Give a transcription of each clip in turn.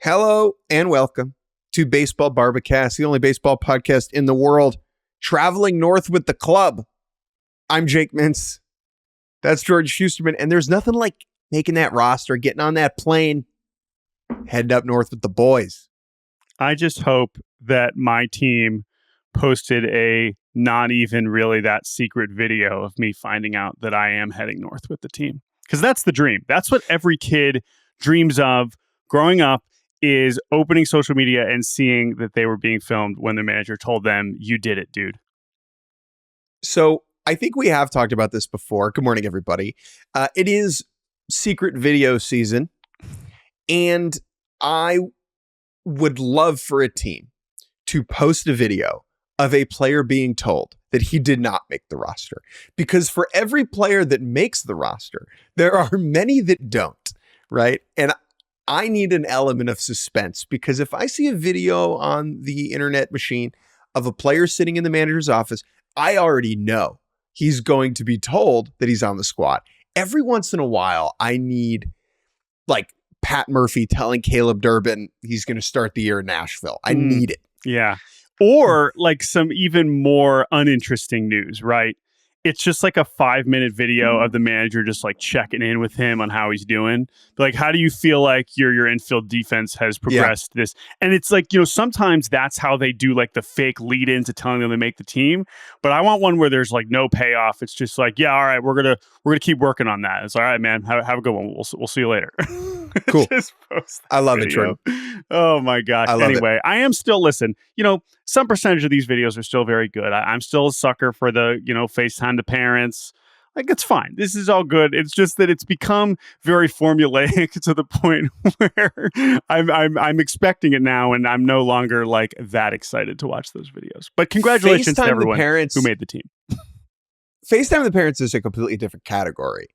Hello and welcome to Baseball Barbacast, the only baseball podcast in the world, traveling north with the club. I'm Jake Mintz. That's Jordan Shusterman, and there's nothing like making that roster, getting on that plane, heading up north with the boys. I just hope that my team posted a not even really that secret video of me finding out that I am heading north with the team. Because that's the dream. That's what every kid dreams of growing up, is opening social media and seeing that they were being filmed when their manager told them, you did it, dude. So I think we have talked about this before. Good morning, everybody. It is secret video season, and I would love for a team to post a video of a player being told that he did not make the roster. Because for every player that makes the roster, there are many that don't, right? And I need an element of suspense, because if I see a video on the internet machine of a player sitting in the manager's office, I already know he's going to be told that he's on the squad. Every once in a while, I need like Pat Murphy telling Caleb Durbin he's going to start the year in Nashville. I need it. Yeah. Or like some even more uninteresting news, right? It's just like a 5-minute video of the manager just like checking in with him on how he's doing. Like, how do you feel like your infield defense has progressed this? And it's like, sometimes that's how they do like the fake lead into telling them to make the team. But I want one where there's like no payoff. It's just like, yeah, all right, we're gonna keep working on that. It's all right, man. Have a good one. We'll see you later. Cool. Just post I love video. it, Jordan. Oh my gosh. Anyway, I am still, listen, some percentage of these videos are still very good. I'm still a sucker for the, FaceTime to parents. Like, it's fine. This is all good. It's just that it's become very formulaic to the point where I'm expecting it now, and I'm no longer like that excited to watch those videos. But congratulations to everyone who made the team. FaceTime the parents is a completely different category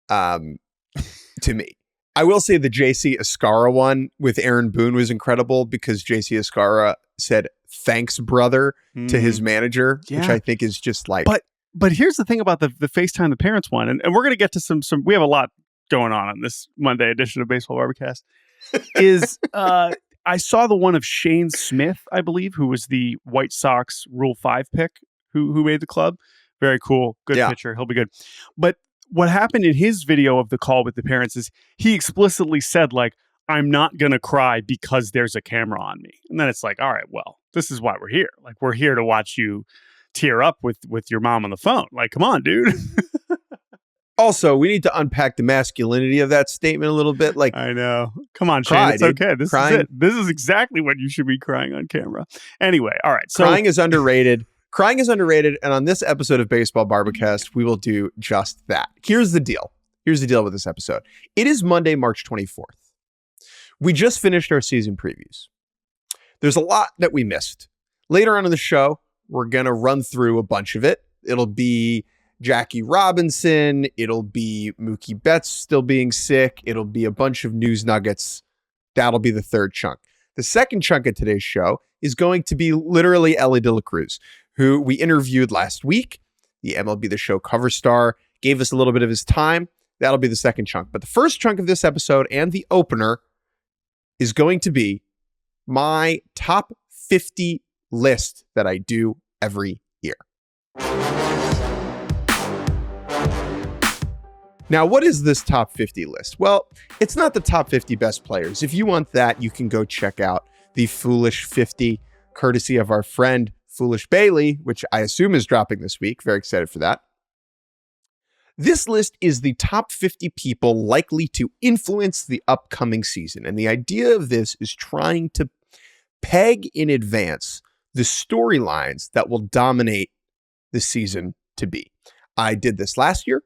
to me. I will say the JC Escara one with Aaron Boone was incredible, because JC Escara said, "Thanks, brother," to his manager, which I think is just like... But here's the thing about the FaceTime the parents one, and we're going to get to some, we have a lot going on this Monday edition of Baseball Barbacast, is I saw the one of Shane Smith, I believe, who was the White Sox Rule 5 pick, who made the club. Very cool. Good pitcher. He'll be good. But what happened in his video of the call with the parents is he explicitly said, like, I'm not going to cry because there's a camera on me. And then it's like, all right, well, this is why we're here. Like, we're here to watch you tear up with your mom on the phone. Like, come on, dude. Also, we need to unpack the masculinity of that statement a little bit. Like, I know. Come on, Shane. It's okay. This is it. This is exactly when you should be crying on camera. Anyway, all right. So crying is underrated. Crying is underrated. And on this episode of Baseball Barbacast, we will do just that. Here's the deal. Here's the deal with this episode. It is Monday, March 24th. We just finished our season previews. There's a lot that we missed. Later on in the show, we're going to run through a bunch of it. It'll be Jackie Robinson. It'll be Mookie Betts still being sick. It'll be a bunch of news nuggets. That'll be the third chunk. The second chunk of today's show is going to be literally Elly De La Cruz, who we interviewed last week. The MLB The Show cover star gave us a little bit of his time. That'll be the second chunk. But the first chunk of this episode and the opener is going to be my top 50 list that I do every year. Now, what is this top 50 list? Well, it's not the top 50 best players. If you want that, you can go check out the Foolish 50, courtesy of our friend Foolish Bailey, which I assume is dropping this week. Very excited for that. This list is the top 50 people likely to influence the upcoming season. And the idea of this is trying to peg in advance the storylines that will dominate the season to be. I did this last year,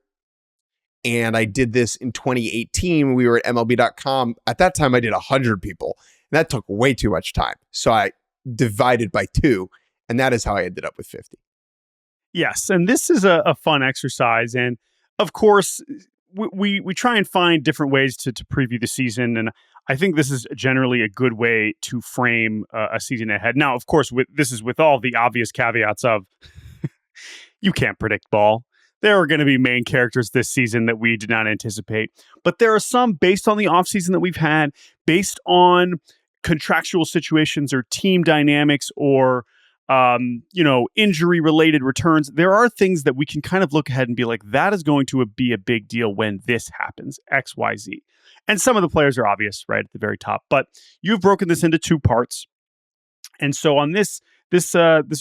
and I did this in 2018 when we were at MLB.com. At that time, I did 100 people, and that took way too much time. So I divided by 2, and that is how I ended up with 50. Yes, and this is a fun exercise, and of course, we try and find different ways to preview the season, and I think this is generally a good way to frame a season ahead. Now, of course, this is with all the obvious caveats of you can't predict ball. there are going to be main characters this season that we did not anticipate. But there are some based on the offseason that we've had, based on contractual situations or team dynamics or injury-related returns. There are things that we can kind of look ahead and be like, that is going to be a big deal when this happens, X, Y, Z. And some of the players are obvious right at the very top. But you've broken this into two parts. And so on this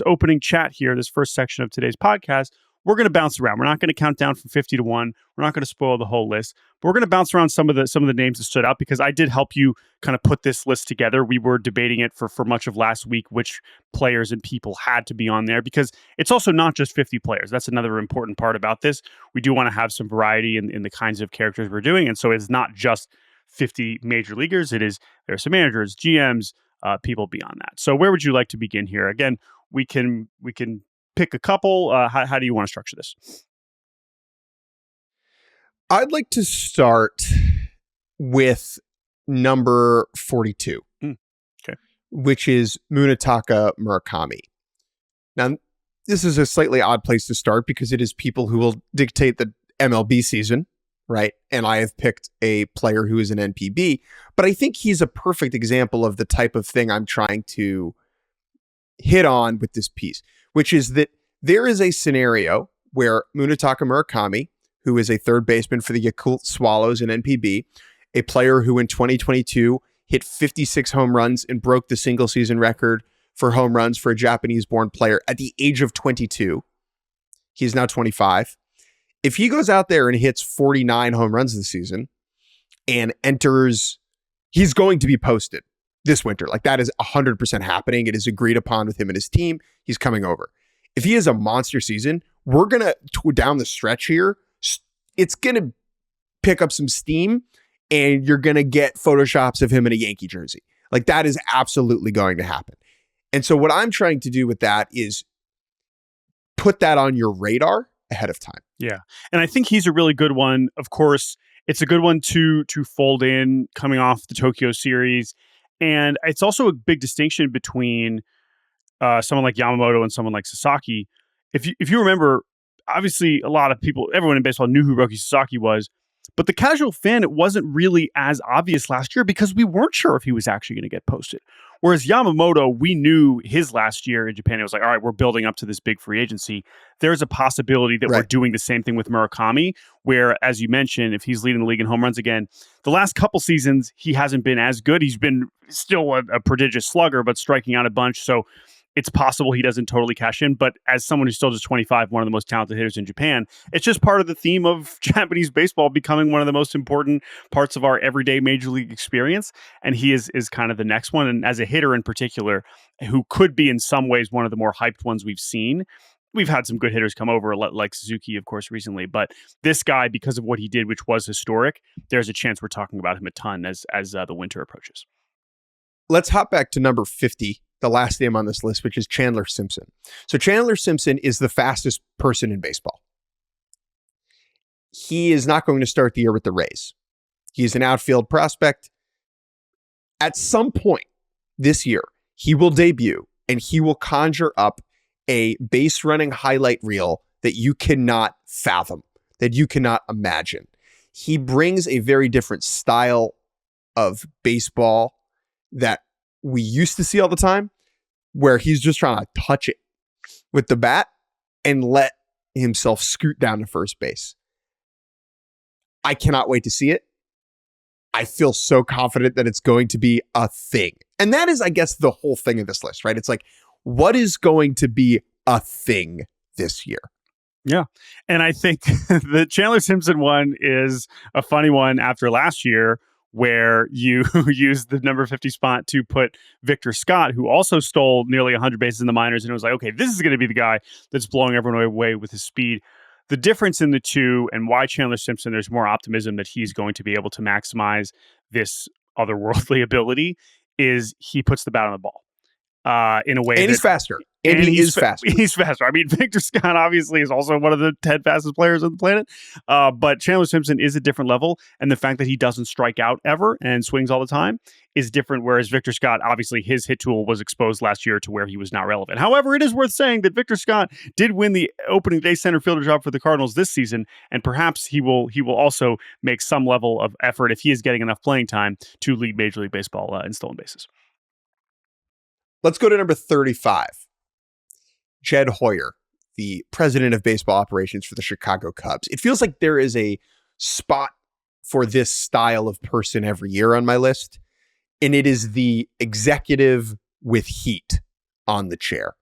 opening chat here, this first section of today's podcast, we're going to bounce around. We're not going to count down from 50 to 1. We're not going to spoil the whole list, but we're going to bounce around some of the names that stood out because I did help you kind of put this list together. We were debating it for much of last week, which players and people had to be on there because it's also not just 50 players. That's another important part about this. We do want to have some variety in the kinds of characters we're doing. And so it's not just 50 major leaguers. There are some managers, GMs, people beyond that. So where would you like to begin here? Again, we can pick a couple. How do you want to structure this? I'd like to start with number 42, okay, which is Munetaka Murakami. Now, this is a slightly odd place to start because it is people who will dictate the MLB season, right? And I have picked a player who is an NPB, but I think he's a perfect example of the type of thing I'm trying to hit on with this piece, which is that there is a scenario where Munetaka Murakami, who is a third baseman for the Yakult Swallows in NPB, a player who in 2022 hit 56 home runs and broke the single season record for home runs for a Japanese-born player at the age of 22. He's now 25. If he goes out there and hits 49 home runs this season and enters, he's going to be posted this winter. Like that is 100% happening. It is agreed upon with him and his team. He's coming over. If he has a monster season, we're going to, down the stretch here, it's going to pick up some steam and you're going to get photoshops of him in a Yankee jersey. Like that is absolutely going to happen. And so what I'm trying to do with that is put that on your radar ahead of time. Yeah. And I think he's a really good one. Of course, it's a good one to fold in coming off the Tokyo series. And it's also a big distinction between someone like Yamamoto and someone like Sasaki. If you remember, obviously a lot of people, everyone in baseball knew who Roki Sasaki was, but the casual fan, it wasn't really as obvious last year because we weren't sure if he was actually going to get posted. Whereas Yamamoto, we knew his last year in Japan, it was like, all right, we're building up to this big free agency. There's a possibility that we're doing the same thing with Murakami, where, as you mentioned, if he's leading the league in home runs again, the last couple seasons, he hasn't been as good. He's been still a prodigious slugger, but striking out a bunch. So it's possible he doesn't totally cash in, but as someone who's still just 25, one of the most talented hitters in Japan, it's just part of the theme of Japanese baseball becoming one of the most important parts of our everyday major league experience. And he is kind of the next one. And as a hitter in particular, who could be in some ways one of the more hyped ones we've seen. We've had some good hitters come over, like Suzuki, of course, recently. But this guy, because of what he did, which was historic, there's a chance we're talking about him a ton as the winter approaches. Let's hop back to number 50. The last name on this list, which is Chandler Simpson. So Chandler Simpson is the fastest person in baseball. He is not going to start the year with the Rays. He's an outfield prospect. At some point this year, he will debut and he will conjure up a base running highlight reel that you cannot fathom, that you cannot imagine. He brings a very different style of baseball that we used to see all the time, where he's just trying to touch it with the bat and let himself scoot down to first base. I cannot wait to see it. I feel so confident that it's going to be a thing. And that is, I guess, the whole thing of this list, right? It's like, what is going to be a thing this year? Yeah. And I think the Chandler Simpson one is a funny one after last year, where you used the number 50 spot to put Victor Scott, who also stole nearly 100 bases in the minors. And it was like, okay, this is going to be the guy that's blowing everyone away with his speed. The difference in the two and why Chandler Simpson, there's more optimism that he's going to be able to maximize this otherworldly ability is he puts the bat on the ball in a way. And he's faster. And he is faster. He's faster. I mean, Victor Scott obviously is also one of the 10 fastest players on the planet. But Chandler Simpson is a different level. And the fact that he doesn't strike out ever and swings all the time is different. Whereas Victor Scott, obviously his hit tool was exposed last year to where he was not relevant. However, it is worth saying that Victor Scott did win the opening day center fielder job for the Cardinals this season. And perhaps he will also make some level of effort if he is getting enough playing time to lead Major League Baseball in stolen bases. Let's go to number 35. Jed Hoyer, the president of baseball operations for the Chicago Cubs. It feels like there is a spot for this style of person every year on my list, and it is the executive with heat on the chair.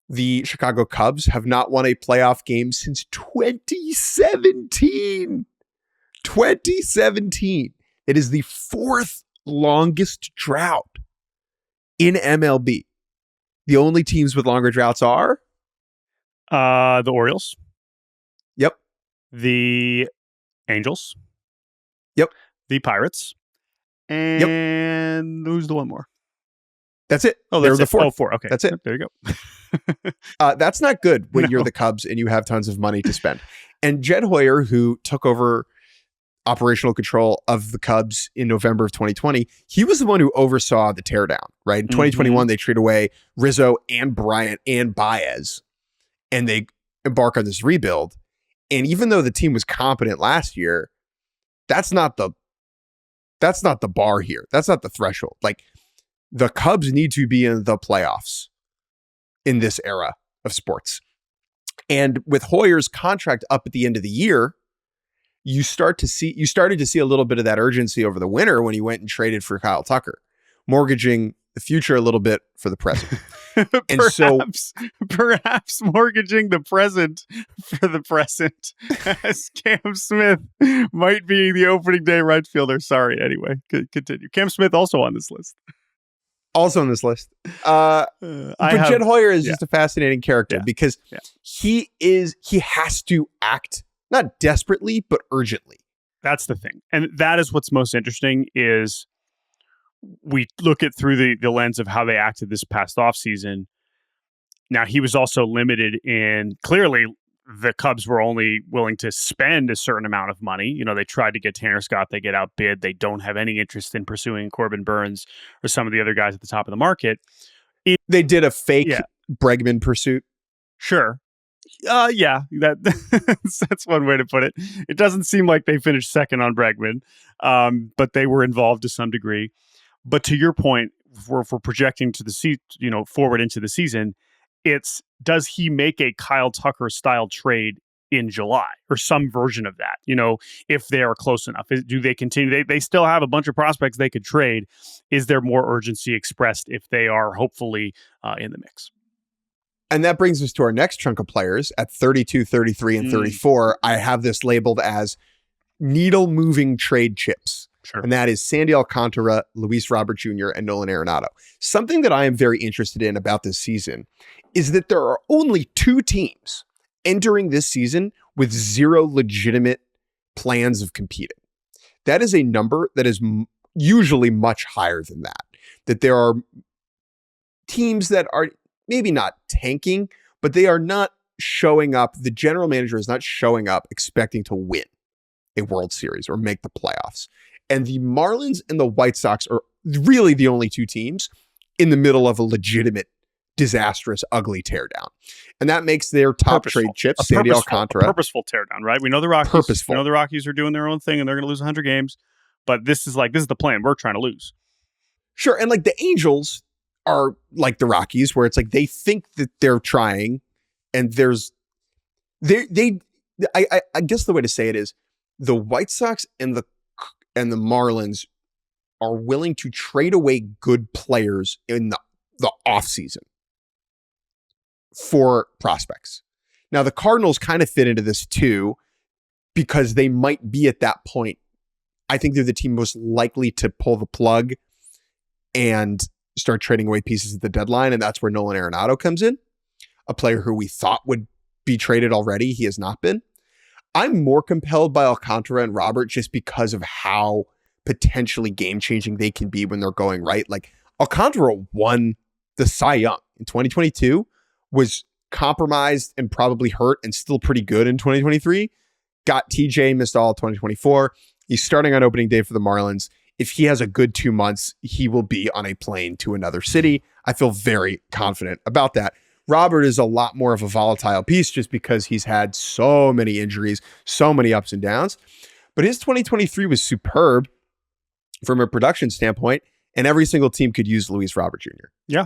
The Chicago Cubs have not won a playoff game since 2017. 2017. It is the fourth longest drought in MLB. The only teams with longer droughts are? The Orioles. Yep. The Angels. Yep. The Pirates. And who's the one more? That's it. Oh, they're that's the fourth. Oh, four. Okay. That's it. There you go. That's not good when you're the Cubs and you have tons of money to spend. And Jed Hoyer, who took over operational control of the Cubs in November of 2020, he was the one who oversaw the teardown, right? In 2021, they trade away Rizzo and Bryant and Baez, and they embark on this rebuild. And even though the team was competent last year, that's not the bar here. That's not the threshold. Like, the Cubs need to be in the playoffs in this era of sports. And with Hoyer's contract up at the end of the year, you started to see a little bit of that urgency over the winter when he went and traded for Kyle Tucker, mortgaging the future a little bit for the present. And perhaps mortgaging the present for the present, as Cam Smith might be the opening day right fielder. Sorry, anyway, continue. Cam Smith also on this list. Also on this list. But Jed Hoyer is just a fascinating character because he has to act not desperately, but urgently. That's the thing. And that is what's most interesting is we look at through the lens of how they acted this past offseason. Now, he was also limited in, clearly, the Cubs were only willing to spend a certain amount of money. You know, they tried to get Tanner Scott. They get outbid. They don't have any interest in pursuing Corbin Burns or some of the other guys at the top of the market. They did a fake Bregman pursuit. Sure. That's one way to put it. It doesn't seem like they finished second on Bregman, but they were involved to some degree. But to your point, for projecting to the forward into the season, it's, does he make a Kyle Tucker style trade in July or some version of that? You know, if they are close enough, do they continue? They still have a bunch of prospects they could trade. Is there more urgency expressed if they are hopefully in the mix? And that brings us to our next chunk of players at 32, 33, and 34. I have this labeled as needle-moving trade chips. Sure. And that is Sandy Alcantara, Luis Robert Jr., and Nolan Arenado. Something that I am very interested in about this season is that there are only two teams entering this season with zero legitimate plans of competing. That is a number that is usually much higher than that. That there are teams that are maybe not tanking, but they are not showing up. The general manager is not showing up expecting to win a World Series or make the playoffs. And the Marlins and the White Sox are really the only two teams in the middle of a legitimate, disastrous, ugly teardown. And that makes their top trade chips, Sandy Alcantara. Purposeful teardown, right? We know the Rockies. Purposeful. We know the Rockies are doing their own thing and they're going to lose 100 games. But this is the plan. We're trying to lose. Sure. And like the Angels are like the Rockies, where it's like they think that they're trying, and I guess the way to say it is the White Sox and the Marlins are willing to trade away good players in the offseason for prospects. Now, the Cardinals kind of fit into this too, because they might be at that point. I think they're the team most likely to pull the plug and start trading away pieces at the deadline. And that's where Nolan Arenado comes in, a player who we thought would be traded already. He has not been. I'm more compelled by Alcantara and Robert just because of how potentially game-changing they can be when they're going right. Like, Alcantara won the Cy Young in 2022, was compromised and probably hurt and still pretty good in 2023. Got TJ, missed all of 2024. He's starting on opening day for the Marlins. If he has a good 2 months, he will be on a plane to another city. I feel very confident about that. Robert is a lot more of a volatile piece just because he's had so many injuries, so many ups and downs. But his 2023 was superb from a production standpoint, and every single team could use Luis Robert Jr. Yeah.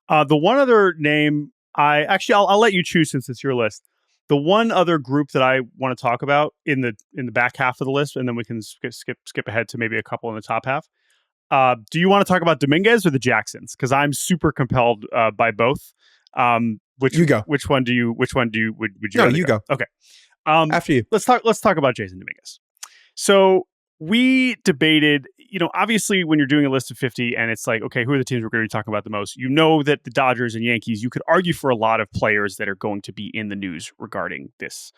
The one other name, I'll let you choose since it's your list. The one other group that I want to talk about in the back half of the list, and then we can skip ahead to maybe a couple in the top half. Do you want to talk about Dominguez or the Jacksons? Because I'm super compelled by both. You go. Which one would you? No, you go. Okay. After you. Let's talk about Jasson Dominguez. So we debated, obviously when you're doing a list of 50 and it's like, okay, who are the teams we're going to be talking about the most? You know that the Dodgers and Yankees, you could argue for a lot of players that are going to be in the news regarding this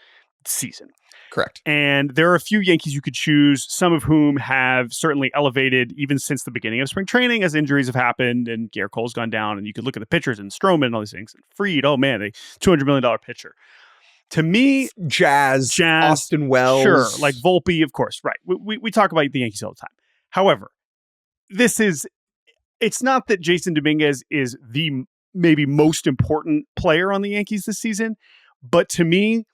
season. Correct. And there are a few Yankees you could choose, some of whom have certainly elevated even since the beginning of spring training as injuries have happened and Garrett Cole's gone down. And you could look at the pitchers and Stroman and all these things. And Fried, oh man, a $200 million pitcher. To me, Jazz, Austin Wells. Sure, like Volpe, of course, right. We talk about the Yankees all the time. However, it's not that Jasson Dominguez is the maybe most important player on the Yankees this season, but to me,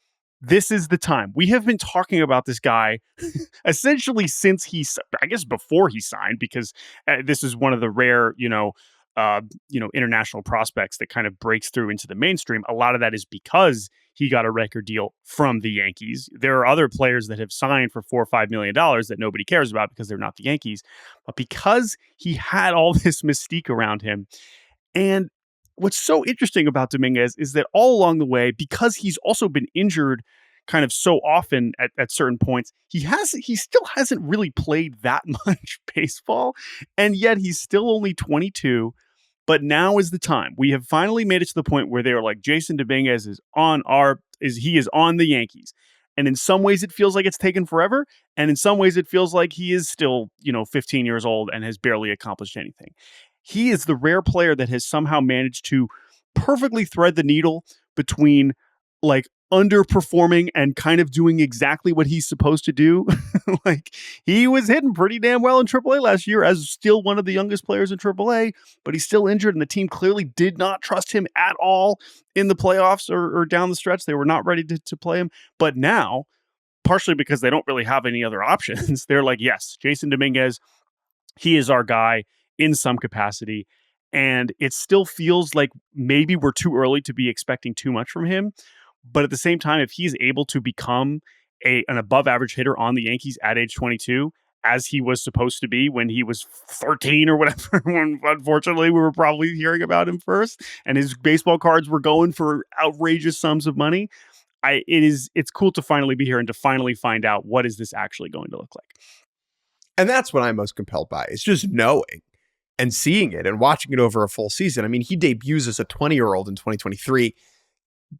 this is the time. We have been talking about this guy essentially since before he signed, because this is one of the rare, international prospects that kind of breaks through into the mainstream. A lot of that is because he got a record deal from the Yankees. There are other players that have signed for $4 or $5 million that nobody cares about because they're not the Yankees, but because he had all this mystique around him. And what's so interesting about Dominguez is that all along the way, because he's also been injured kind of so often at certain points, he still hasn't really played that much baseball, and yet he's still only 22. But now is the time. We have finally made it to the point where they are like, Jasson Dominguez is on the Yankees. And in some ways it feels like it's taken forever. And in some ways it feels like he is still, 15 years old and has barely accomplished anything. He is the rare player that has somehow managed to perfectly thread the needle between like underperforming and kind of doing exactly what he's supposed to do. Like he was hitting pretty damn well in AAA last year as still one of the youngest players in AAA, but he's still injured and the team clearly did not trust him at all in the playoffs or down the stretch. They were not ready to play him. But now, partially because they don't really have any other options, they're like, yes, Jasson Dominguez, he is our guy in some capacity. And it still feels like maybe we're too early to be expecting too much from him. But at the same time, if he's able to become an above average hitter on the Yankees at age 22, as he was supposed to be when he was 13 or whatever, when unfortunately we were probably hearing about him first and his baseball cards were going for outrageous sums of money. It's cool to finally be here and to finally find out what is this actually going to look like. And that's what I'm most compelled by. It's just knowing and seeing it and watching it over a full season. I mean, he debuts as a 20-year-old in 2023,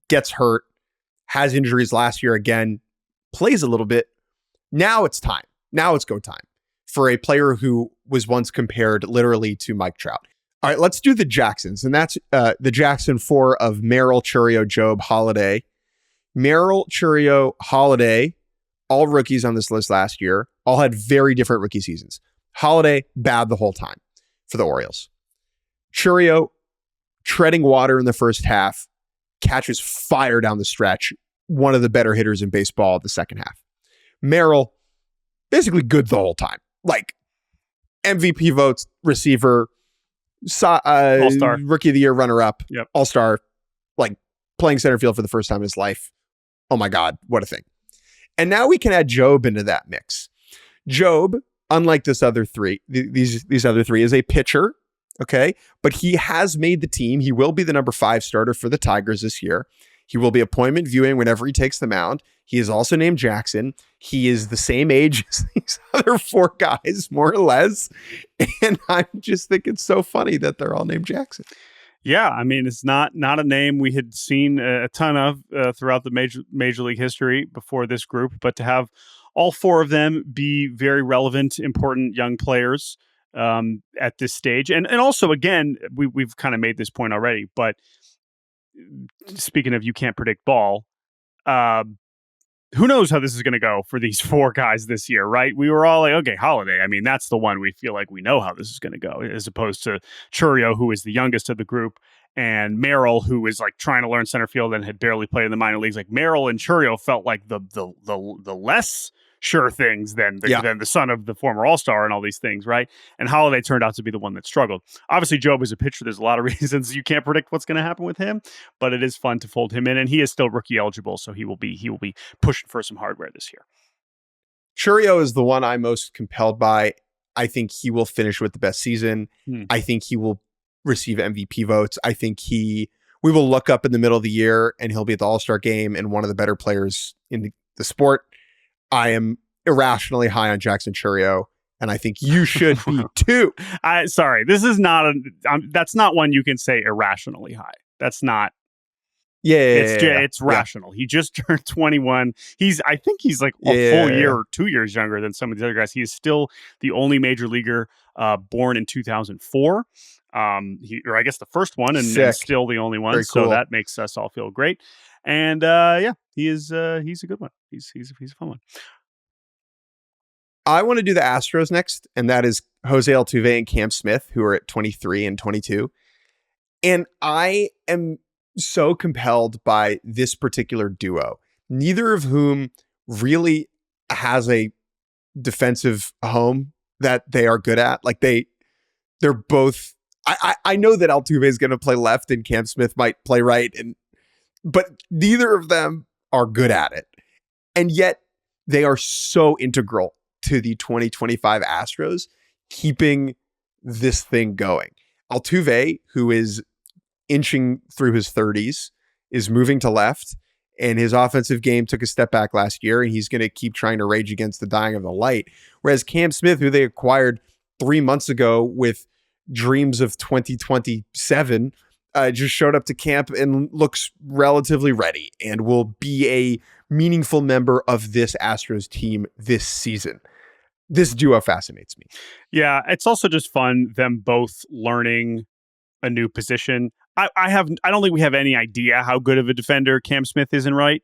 gets hurt, has injuries last year again, plays a little bit. Now it's time. Now it's go time for a player who was once compared literally to Mike Trout. All right, let's do the Jacksons. And that's the Jackson 4 of Merrill, Chourio, Jobe, Holliday. Merrill, Chourio, Holliday, all rookies on this list last year, all had very different rookie seasons. Holliday, bad the whole time for the Orioles. Chourio, treading water in the first half, catches fire down the stretch, one of the better hitters in baseball the second half. Merrill, basically good the whole time. Like MVP votes, receiver, All-star. Rookie of the Year runner-up, yep. All-star, like playing center field for the first time in his life. Oh my God, what a thing. And now we can add Jobe into that mix. Jobe, unlike these other three, is a pitcher, okay? But he has made the team. He will be the number 5 starter for the Tigers this year. He will be appointment viewing whenever he takes the mound. He is also named Jackson. He is the same age as these other 4 guys, more or less. And I just think it's so funny that they're all named Jackson. Yeah, I mean, it's not a name we had seen a ton of throughout the major league history before this group, but to have all 4 of them be very relevant, important young players at this stage. And also, again, we've kind of made this point already, but speaking of you can't predict ball, who knows how this is going to go for these four guys this year, right? We were all like, okay, Holliday. I mean, that's the one we feel like we know how this is going to go, as opposed to Chourio, who is the youngest of the group, and Merrill, who is like trying to learn center field and had barely played in the minor leagues. Like Merrill and Chourio felt like the less sure things than the son of the former All-Star and all these things, right? And Holliday turned out to be the one that struggled. Obviously, Jobe is a pitcher. There's a lot of reasons you can't predict what's going to happen with him, but it is fun to fold him in, and he is still rookie eligible, so he will be pushing for some hardware this year. Chourio is the one I'm most compelled by. I think he will finish with the best season. I think he will receive MVP votes. I think we will look up in the middle of the year and he'll be at the All-Star game and one of the better players in the sport. I am irrationally high on Jasson Chourio, and I think you should be too. Sorry, this is not that's not one you can say irrationally high. That's not. It's rational. He just turned 21. I think he's like a full year or 2 years younger than some of the other guys. He is still the only major leaguer born in 2004. Or I guess the first one, and still the only one. Very cool. So that makes us all feel great. And he is. He's a good one. He's a fun one. I want to do the Astros next, and that is Jose Altuve and Cam Smith, who are at 23 and 22. And I am so compelled by this particular duo, neither of whom really has a defensive home that they are good at. Like they're both. I know that Altuve is going to play left and Cam Smith might play right, but neither of them are good at it. And yet they are so integral to the 2025 Astros, keeping this thing going. Altuve, who is inching through his 30s, is moving to left, and his offensive game took a step back last year, and he's going to keep trying to rage against the dying of the light. Whereas Cam Smith, who they acquired 3 months ago with dreams of 2027, just showed up to camp and looks relatively ready and will be a meaningful member of this Astros team this season. This duo fascinates me. Yeah, it's also just fun, them both learning a new position. I don't think we have any idea how good of a defender Cam Smith is in right,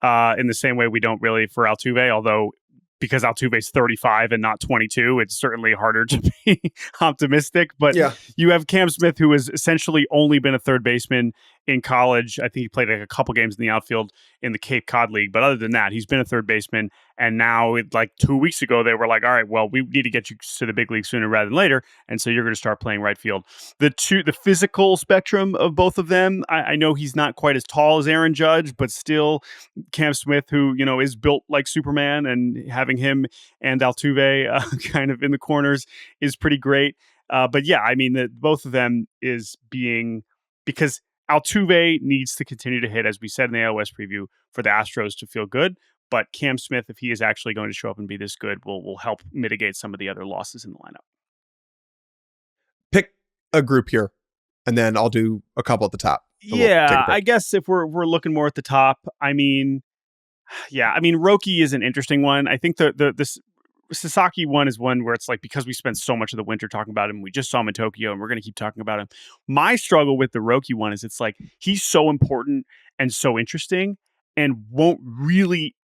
in the same way we don't really for Altuve, although because Altuve's 35 and not 22, it's certainly harder to be optimistic. But you have Cam Smith, who has essentially only been a third baseman in college. I think he played like a couple games in the outfield in the Cape Cod League. But other than that, he's been a third baseman. And now, like 2 weeks ago, they were like, all right, well, we need to get you to the big league sooner rather than later. And so you're going to start playing right field. The physical spectrum of both of them, I know he's not quite as tall as Aaron Judge, but still Cam Smith, who, is built like Superman, and having him and Altuve kind of in the corners is pretty great. But yeah, I mean, both of them because Altuve needs to continue to hit, as we said in the AL West preview, for the Astros to feel good. But Cam Smith, if he is actually going to show up and be this good, will help mitigate some of the other losses in the lineup. Pick a group here, and then I'll do a couple at the top. So I guess if we're looking more at the top, Roki is an interesting one. I think this Sasaki one is one where it's like, because we spent so much of the winter talking about him, we just saw him in Tokyo and we're going to keep talking about him. My struggle with the Roki one is it's like, he's so important and so interesting and won't really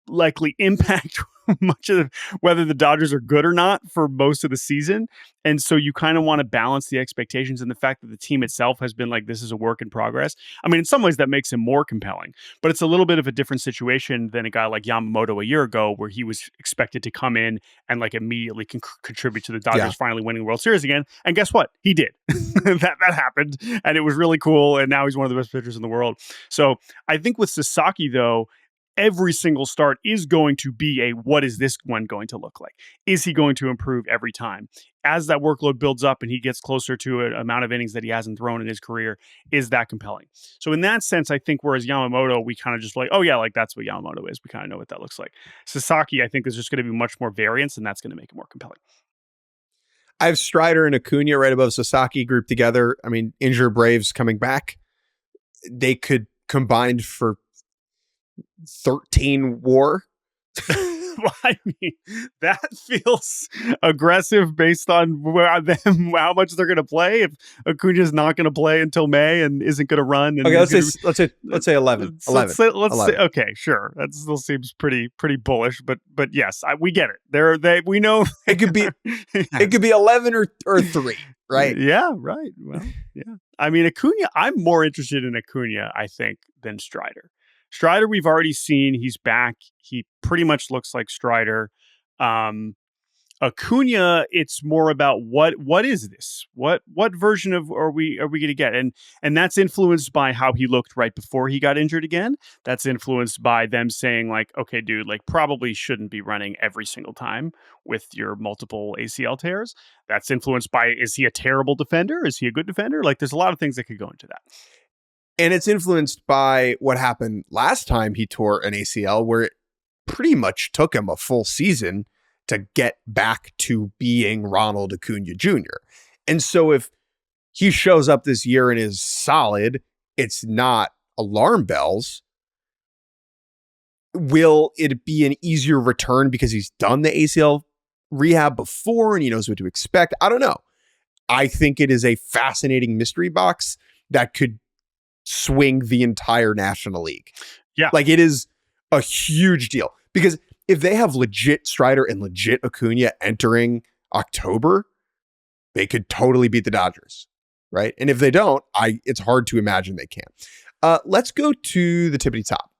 likely impact much of whether the Dodgers are good or not for most of the season. And so you kind of want to balance the expectations and the fact that the team itself has been like, this is a work in progress. I mean, in some ways that makes him more compelling, but it's a little bit of a different situation than a guy like Yamamoto a year ago, where he was expected to come in and like immediately contribute to the Dodgers finally winning the World Series again. And guess what? He did. that happened. And it was really cool. And now he's one of the best pitchers in the world. So I think with Sasaki, though, every single start is going to be what is this one going to look like? Is he going to improve every time? As that workload builds up and he gets closer to an amount of innings that he hasn't thrown in his career, is that compelling? So in that sense, I think whereas Yamamoto, we kind of just like, oh yeah, like that's what Yamamoto is. We kind of know what that looks like. Sasaki, I think, is just going to be much more variance, and that's going to make it more compelling. I have Strider and Acuna right above Sasaki grouped together. I mean, injured Braves coming back. They could combine for 13 WAR. I mean, that feels aggressive based on how much they're going to play. If Acuna's not going to play until May and isn't going to run, and Okay, let's say 11. Let's say okay, sure. That still seems pretty bullish, but yes, we get it. We know it could be 11 or 3, right? Yeah, right. Well, yeah. I mean, Acuna. I'm more interested in Acuna, I think, than Strider. Strider, we've already seen. He's back. He pretty much looks like Strider. Acuna, it's more about what is this? What version of are we going to get? And that's influenced by how he looked right before he got injured again. That's influenced by them saying like, okay, dude, like probably shouldn't be running every single time with your multiple ACL tears. That's influenced by, is he a terrible defender? Is he a good defender? Like there's a lot of things that could go into that. And it's influenced by what happened last time he tore an ACL, where it pretty much took him a full season to get back to being Ronald Acuna Jr. And so if he shows up this year and is solid, it's not alarm bells. Will it be an easier return because he's done the ACL rehab before and he knows what to expect? I don't know. I think it is a fascinating mystery box that could swing the entire National League. Yeah. Like it is a huge deal because if they have legit Strider and legit Acuna entering October, they could totally beat the Dodgers, right? And if they don't, it's hard to imagine they can. Let's go to the tippity top.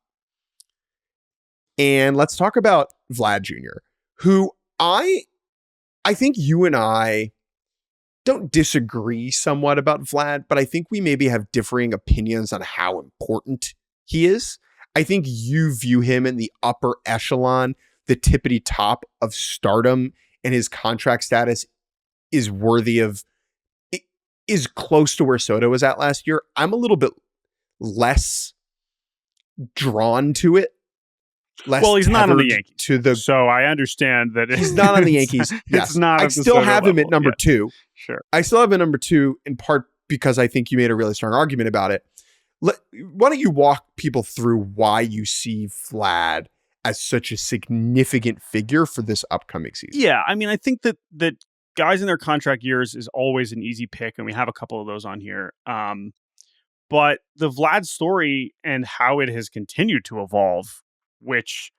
And let's talk about Vlad Jr., who I think you and I don't disagree somewhat about Vlad, but I think we maybe have differing opinions on how important he is. I think you view him in the upper echelon, the tippity top of stardom, and his contract status is is close to where Soto was at last year. I'm a little bit less drawn to it. Well, he's not on the Yankees. So I understand that he's not on the Yankees. Yes. It's not. I still have him at number 2. Sure. I still have him at number 2 in part because I think you made a really strong argument about it. Why don't you walk people through why you see Vlad as such a significant figure for this upcoming season? Yeah, I mean, I think that guys in their contract years is always an easy pick, and we have a couple of those on here. But the Vlad story and how it has continued to evolve, which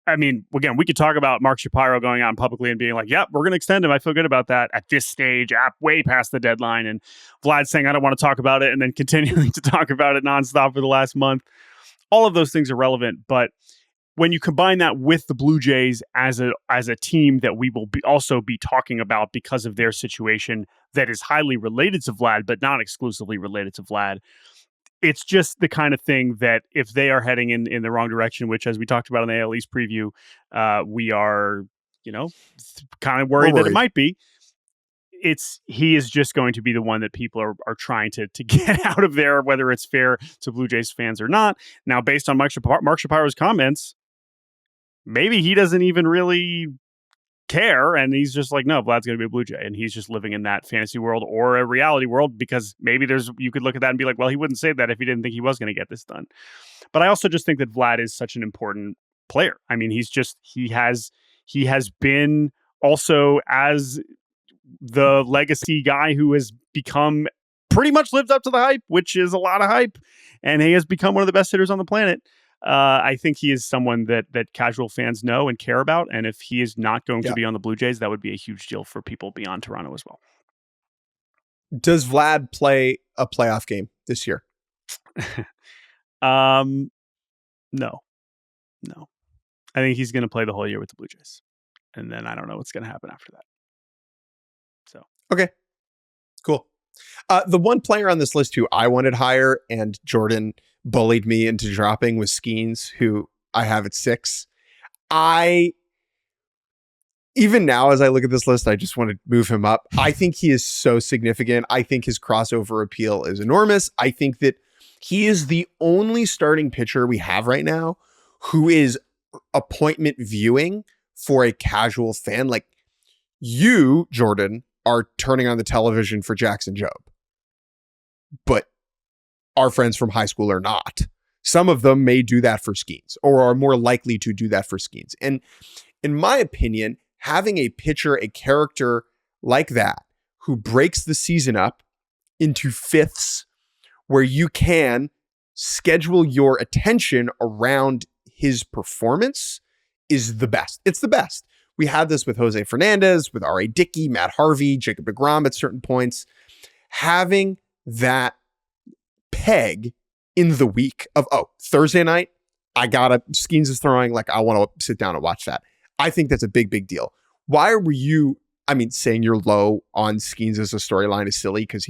I mean, again, we could talk about Mark Shapiro going out publicly and being like, yep, we're going to extend him. I feel good about that at this stage, way past the deadline. And Vlad saying, I don't want to talk about it, and then continuing to talk about it nonstop for the last month. All of those things are relevant. But when you combine that with the Blue Jays as a team that we will also be talking about because of their situation that is highly related to Vlad, but not exclusively related to Vlad, it's just the kind of thing that if they are heading in the wrong direction, which as we talked about in the AL East preview, we are, kind of worried that it might be. He is just going to be the one that people are trying to get out of there, whether it's fair to Blue Jays fans or not. Now, based on Mark Shapiro's comments, maybe he doesn't even really care, and he's just like, no, Vlad's going to be a Blue Jay, and he's just living in that fantasy world or a reality world, because maybe you could look at that and be like, well, he wouldn't say that if he didn't think he was going to get this done. But I also just think that Vlad is such an important player. I mean, he has been also as the legacy guy who has become pretty much lived up to the hype, which is a lot of hype, and he has become one of the best hitters on the planet. I think he is someone that casual fans know and care about. And if he is not going to be on the Blue Jays, that would be a huge deal for people beyond Toronto as well. Does Vlad play a playoff game this year? No. I think he's going to play the whole year with the Blue Jays. And then I don't know what's going to happen after that. So, okay, cool. The one player on this list who I wanted higher and Jordan bullied me into dropping was Skenes, who I have at 6. Even now, as I look at this list, I just want to move him up. I think he is so significant. I think his crossover appeal is enormous. I think that he is the only starting pitcher we have right now who is appointment viewing for a casual fan. Like you, Jordan, are turning on the television for Jackson Jobe, but our friends from high school are not. Some of them may do that for Skenes or are more likely to do that for Skenes. And in my opinion, having a pitcher, a character like that, who breaks the season up into fifths where you can schedule your attention around his performance is the best. It's the best. We had this with Jose Fernandez, with R.A. Dickey, Matt Harvey, Jacob deGrom at certain points. Having that peg in the week of, Thursday night, Skenes is throwing, like, I want to sit down and watch that. I think that's a big, big deal. Why were you, saying you're low on Skenes as a storyline is silly because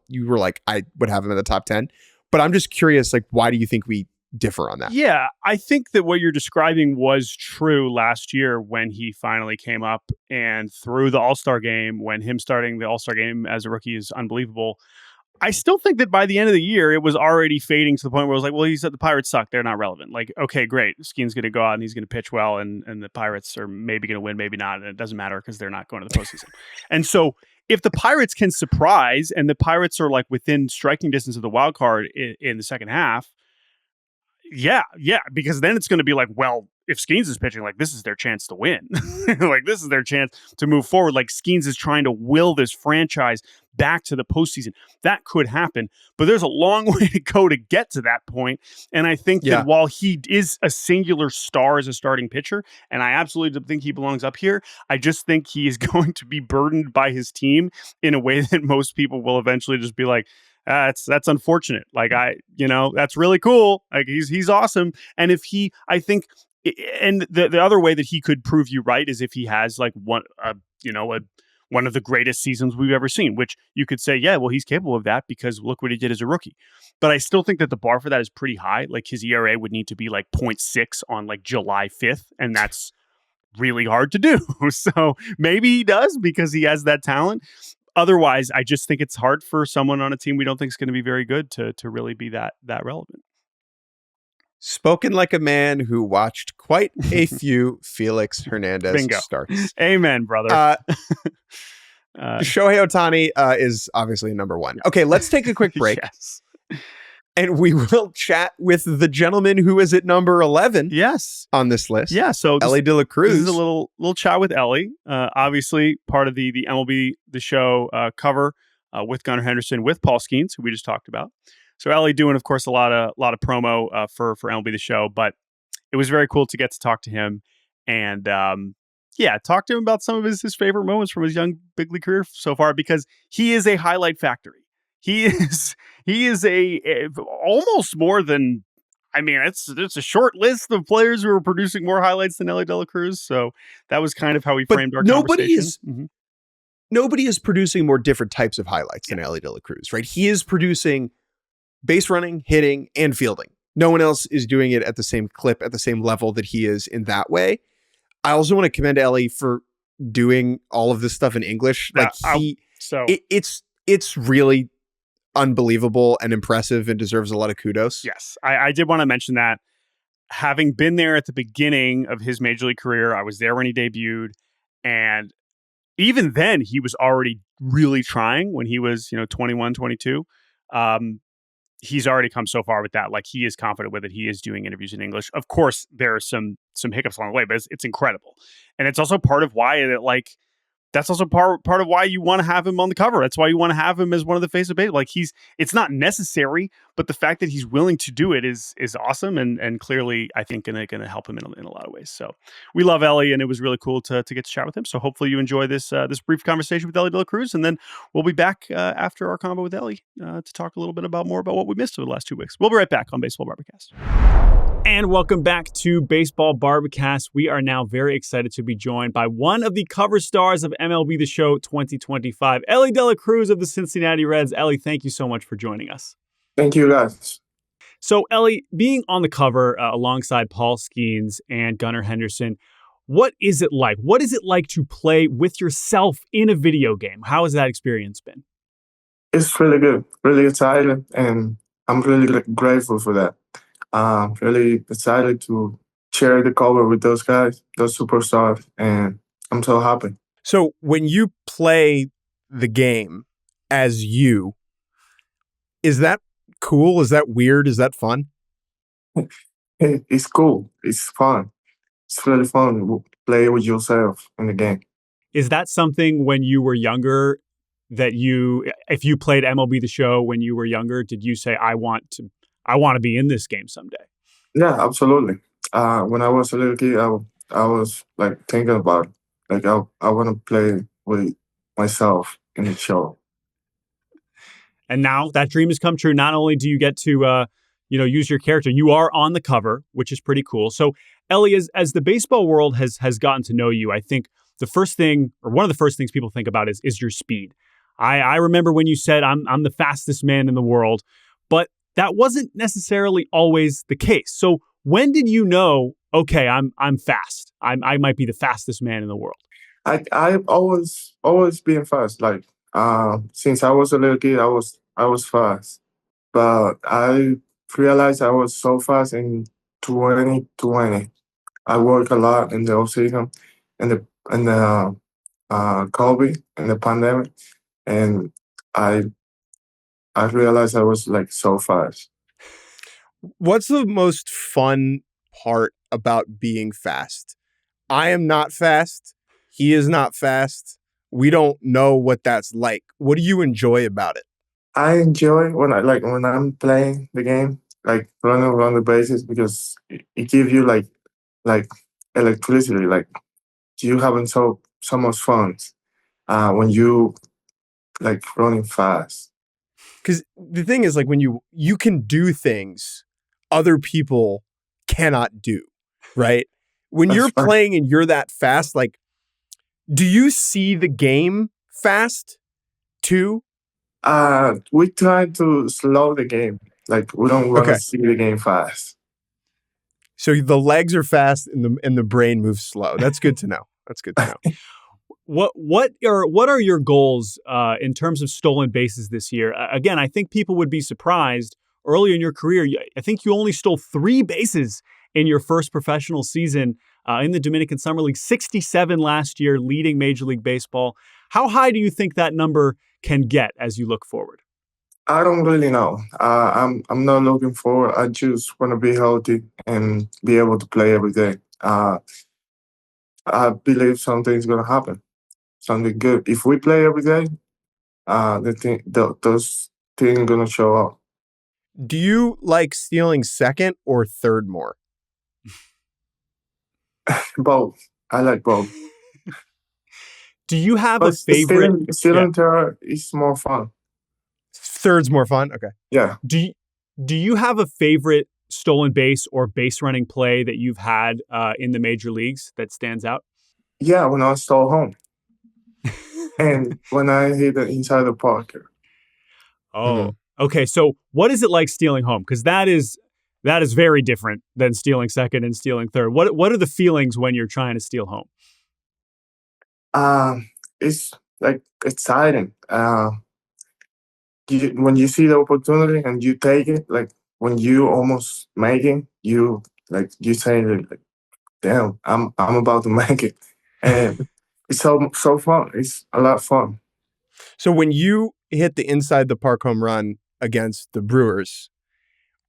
you were like, I would have him in the top 10. But I'm just curious, like, why do you think we differ on that? Yeah, I think that what you're describing was true last year when he finally came up and through the All-Star game, when him starting the All-Star game as a rookie is unbelievable. I still think that by the end of the year, it was already fading to the point where it was like, well, he said the Pirates suck. They're not relevant. Like, okay, great. Skenes going to go out and he's going to pitch well, and the Pirates are maybe going to win, maybe not. And it doesn't matter because they're not going to the postseason. And so if the Pirates can surprise and the Pirates are like within striking distance of the wild card in the second half, yeah, because then it's going to be like, well, if Skenes is pitching, like, this is their chance to win. Like, this is their chance to move forward. Like, Skenes is trying to will this franchise back to the postseason. That could happen, but there's a long way to go to get to that point. And I think that while he is a singular star as a starting pitcher, and I absolutely think he belongs up here, I just think he is going to be burdened by his team in a way that most people will eventually just be like, that's unfortunate. Like, that's really cool. Like, he's awesome. And if I think, and the other way that he could prove you right is if he has like one of the greatest seasons we've ever seen, which you could say, yeah, well, he's capable of that because look what he did as a rookie. But I still think that the bar for that is pretty high. Like, his ERA would need to be like 0.6 on like July 5th. And that's really hard to do. So maybe he does because he has that talent. Otherwise, I just think it's hard for someone on a team we don't think is going to be very good to really be that relevant. Spoken like a man who watched quite a few Felix Hernandez starts. Amen, brother. Shohei Ohtani is obviously number one. Okay, let's take a quick break. Yes. And we will chat with the gentleman who is at number 11 on this list. Yeah, so Elly De La Cruz. This is a little chat with Elly. Obviously, part of the MLB The Show cover with Gunnar Henderson, with Paul Skenes, who we just talked about. So Elly doing, of course, a lot of promo for MLB The Show, but it was very cool to get to talk to him and talk to him about some of his favorite moments from his young big league career so far, because he is a highlight factory. He is a almost more than, it's a short list of players who are producing more highlights than Elly De La Cruz. So that was kind of how we framed our conversation. Nobody is producing more different types of highlights than Elly De La Cruz, right? He is producing base running, hitting, and fielding. No one else is doing it at the same clip, at the same level that he is in that way. I also want to commend Elly for doing all of this stuff in English. Like, it's really unbelievable and impressive and deserves a lot of kudos. Yes, I did want to mention that. Having been there at the beginning of his major league career, I was there when he debuted, and even then he was already really trying when he was 21, 22. He's already come so far with that. Like, he is confident with it. He is doing interviews in English. Of course, there are some hiccups along the way, but it's incredible. And it's also part of why that's also part of why you want to have him on the cover. That's why you want to have him as one of the face of baseball. Like, it's not necessary, but the fact that he's willing to do it is awesome. And clearly, I think going to help him in a lot of ways. So we love Elly, and it was really cool to get to chat with him. So hopefully you enjoy this brief conversation with Elly De La Cruz. And then we'll be back after our combo with Elly to talk a little bit more about what we missed over the last 2 weeks. We'll be right back on Baseball Barbacast. And welcome back to Baseball Barbacast. We are now very excited to be joined by one of the cover stars of MLB The Show 2025, Elly De La Cruz of the Cincinnati Reds. Elly, thank you so much for joining us. Thank you, guys. So, Elly, being on the cover alongside Paul Skenes and Gunnar Henderson, what is it like? What is it like to play with yourself in a video game? How has that experience been? It's really good, really excited, and I'm really grateful for that. Really excited to share the cover with those guys, those superstars, and I'm so happy. So when you play the game as you, is that cool? Is that weird? Is that fun? It's cool. It's fun. It's really fun to play with yourself in the game. Is that something when you were younger that if you played MLB The Show when you were younger, did you say, I want to be in this game someday? Yeah, absolutely. When I was a little kid, I was like thinking about it. Like I want to play with myself in the show. And now that dream has come true. Not only do you get to use your character, you are on the cover, which is pretty cool. So, Elly, as the baseball world has gotten to know you, I think the first thing, or one of the first things people think about is your speed. I remember when you said I'm the fastest man in the world, but that wasn't necessarily always the case. So when did you know, okay, I'm fast. I might be the fastest man in the world? I've always been fast. Like since I was a little kid, I was fast. But I realized I was so fast in 2020. I worked a lot in the offseason and the COVID and the pandemic, and I I realized I was like so fast. What's the most fun part about being fast? I am not fast. He is not fast. We don't know what that's like. What do you enjoy about it? I enjoy when I'm playing the game, like running around the bases because it gives you like electricity, like you having so much fun when you like running fast. Because the thing is, like, when you can do things other people cannot do, right? When That's you're fun. playing and you're that fast, like, do you see the game fast too? We try to slow the game. Like we don't want to Okay. see the game fast. So the legs are fast and the brain moves slow. That's good to know. That's good to know. What are your goals in terms of stolen bases this year? Again, I think people would be surprised. Earlier in your career, I think you only stole 3 bases in your first professional season in the Dominican Summer League, 67 last year, leading Major League Baseball. How high do you think that number can get as you look forward? I don't really know. I'm not looking forward. I just want to be healthy and be able to play every day. I believe something's gonna happen, something good. If we play every day, those things gonna show up. Do you like stealing second or third more? Both. I like both. Do you have a But favorite? stealing third is more fun. Third's more fun. Okay. Yeah. Do you have a favorite stolen base or base running play that you've had in the major leagues that stands out? Yeah, when I stole home. And when I hit the inside the park. Oh, okay. So what is it like stealing home? Because that is very different than stealing second and stealing third. What are the feelings when you're trying to steal home? It's like exciting. When you see the opportunity and you take it, like when you almost make it, you say like, damn, I'm about to make it. And it's so fun. It's a lot of fun. So when you hit the inside the park home run against the Brewers,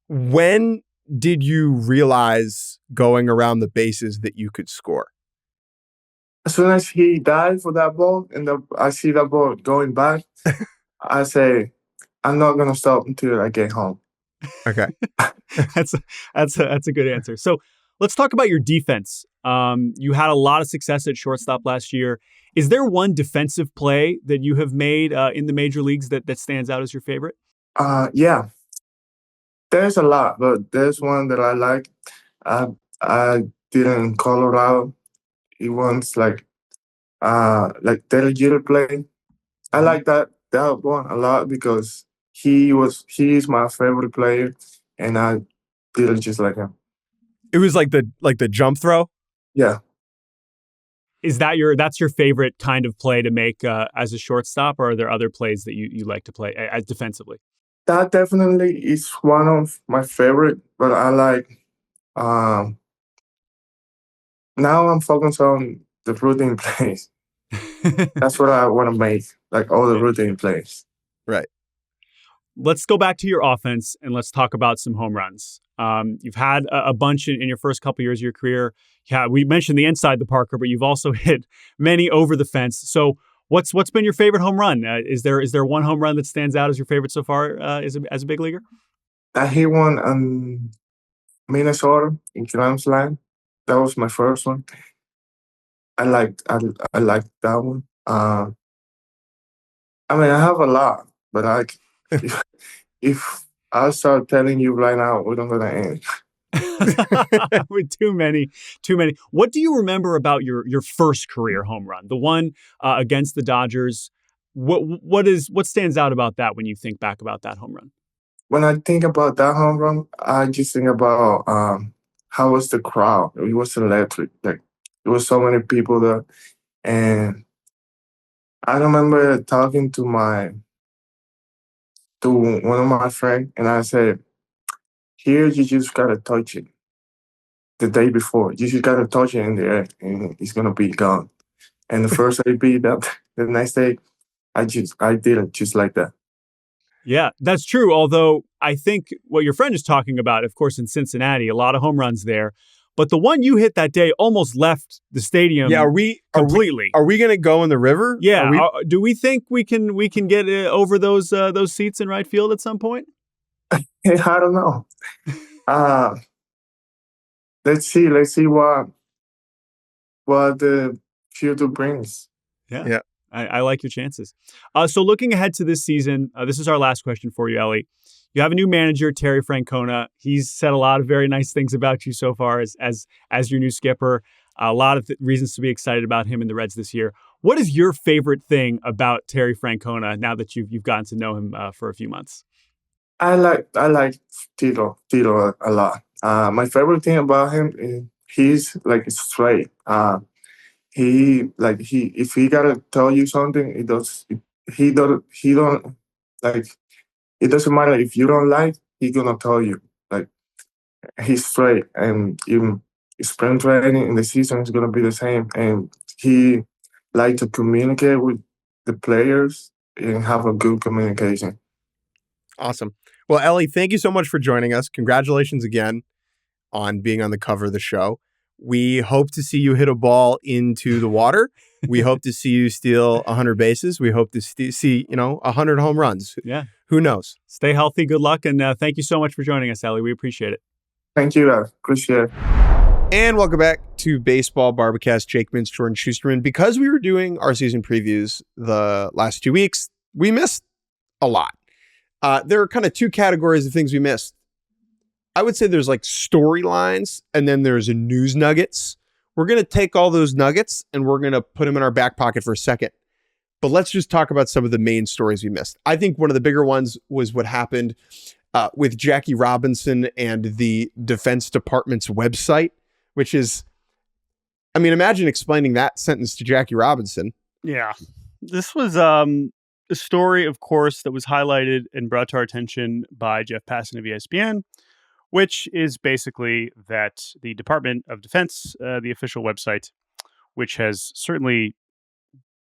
when did you realize going around the bases that you could score? As soon as he died for that ball and I see that ball going back, I say, I'm not gonna stop until I get home. Okay. That's a good answer. So let's talk about your defense. You had a lot of success at shortstop last year. Is there one defensive play that you have made in the major leagues that stands out as your favorite? Yeah, there's a lot, but there's one that I like. I did it in Colorado. It was like Derek Jeter play. I like that one a lot because he is my favorite player, and I did it just like him. It was like the jump throw? Yeah. Is that's your favorite kind of play to make as a shortstop, or are there other plays that you like to play as defensively? That definitely is one of my favorite, but I like um now I'm focused on the routine plays. That's what I want to make, like all the routine plays. Right. let's go back to your offense and let's talk about some home runs. You've had a bunch in your first couple years of your career. Yeah, we mentioned the inside the Parker, but you've also hit many over the fence. So what's been your favorite home run? Is there one home run that stands out as your favorite so far as a big leaguer? I hit one on Minnesota in Grand Slam. That was my first one. I liked that one. I mean, I have a lot, but if I start telling you right now, we're not gonna end. With too many. What do you remember about your first career home run? The one against the Dodgers. What stands out about that when you think back about that home run? When I think about that home run, I just think about how was the crowd. It was electric. Like there was so many people there, and I remember talking to one of my friends, and I said, "Here, you just gotta touch it. The day before, you just gotta touch it in the air, and it's gonna be gone." And the first AB that the next day, I did it just like that. Yeah, that's true. Although I think what your friend is talking about, of course, in Cincinnati, a lot of home runs there. But the one you hit that day almost left the stadium. Yeah, completely. Are we going to go in the river? Yeah. Do we think we can get over those seats in right field at some point? I don't know. Let's see what the future brings. Yeah. I like your chances. So looking ahead to this season, this is our last question for you, Elly. You have a new manager, Terry Francona. He's said a lot of very nice things about you so far as your new skipper. A lot of reasons to be excited about him in the Reds this year. What is your favorite thing about Terry Francona now that you've gotten to know him for a few months? I like Tito a lot. My favorite thing about him is he's like straight. If he gotta tell you something, he don't like it doesn't matter if you don't like, he gonna tell you. Like he's straight, and even spring training in the season is gonna be the same. And he like to communicate with the players and have a good communication. Awesome. Well, Elly, thank you so much for joining us. Congratulations again on being on the cover of the show. We hope to see you hit a ball into the water. We hope to see you steal 100 bases. We hope to see 100 home runs. Yeah. Who knows? Stay healthy. Good luck. And thank you so much for joining us, Elly. We appreciate it. Thank you, guys. Appreciate it. And welcome back to Baseball Barbacast. Jake Mintz, Jordan Shusterman. Because we were doing our season previews the last 2 weeks, we missed a lot. There are kind of two categories of things we missed. I would say there's like storylines and then there's news nuggets. We're going to take all those nuggets and we're going to put them in our back pocket for a second. But let's just talk about some of the main stories we missed. I think one of the bigger ones was what happened with Jackie Robinson and the Defense Department's website, which is, I mean, imagine explaining that sentence to Jackie Robinson. Yeah. This was a story, of course, that was highlighted and brought to our attention by Jeff Passan of ESPN, which is basically that the Department of Defense, the official website, which has certainly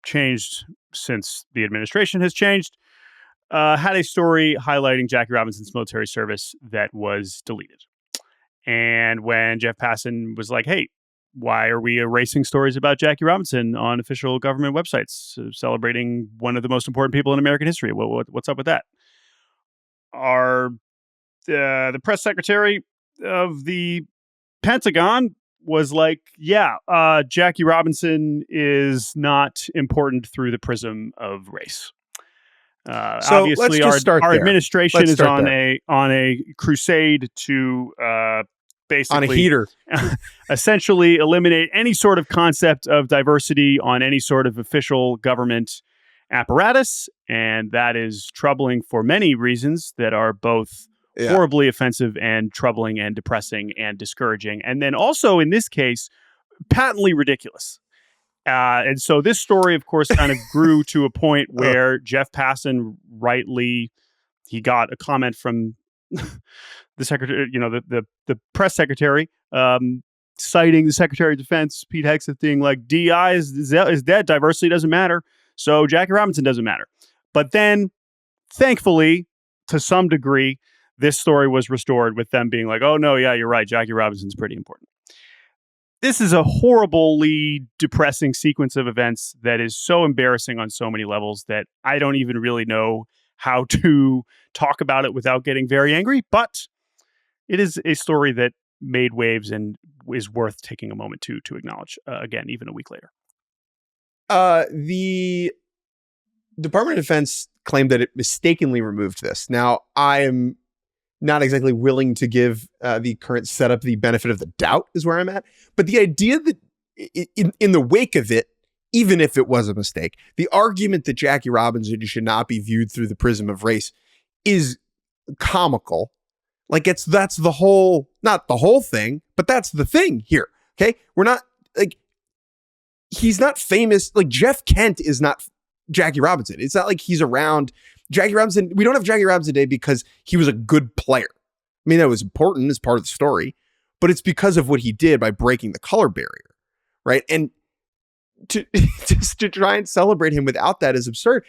changed since the administration has changed, had a story highlighting Jackie Robinson's military service that was deleted. And when Jeff Passan was like, hey, why are we erasing stories about Jackie Robinson on official government websites, celebrating one of the most important people in American history? What's up with that? The press secretary of the Pentagon was like, Jackie Robinson is not important through the prism of race. So obviously, our administration is on a crusade to basically on a heater, essentially eliminate any sort of concept of diversity on any sort of official government apparatus, and that is troubling for many reasons that are both horribly offensive and troubling and depressing and discouraging, and then also in this case, patently ridiculous. And so this story, of course, kind of grew to a point where Jeff Passan he got a comment from the secretary, the press secretary, citing the Secretary of Defense, Pete Hegseth, being like, DEI is dead, diversity doesn't matter, so Jackie Robinson doesn't matter. But then, thankfully, to some degree, this story was restored with them being like, oh, no, yeah, you're right. Jackie Robinson's pretty important. This is a horribly depressing sequence of events that is so embarrassing on so many levels that I don't even really know how to talk about it without getting very angry. But it is a story that made waves and is worth taking a moment to acknowledge again, even a week later. The Department of Defense claimed that it mistakenly removed this. Now, I am not exactly willing to give the current setup the benefit of the doubt is where I'm at. But the idea that in the wake of it, even if it was a mistake, the argument that Jackie Robinson should not be viewed through the prism of race is comical. Like that's the whole, not the whole thing, but that's the thing here. Okay. We're not like, he's not famous. Like Jeff Kent is not Jackie Robinson. It's not like he's around Jackie Robinson. We don't have Jackie Robinson today because he was a good player. I mean, that was important as part of the story, but it's because of what he did by breaking the color barrier. Right. And to just to try and celebrate him without that is absurd.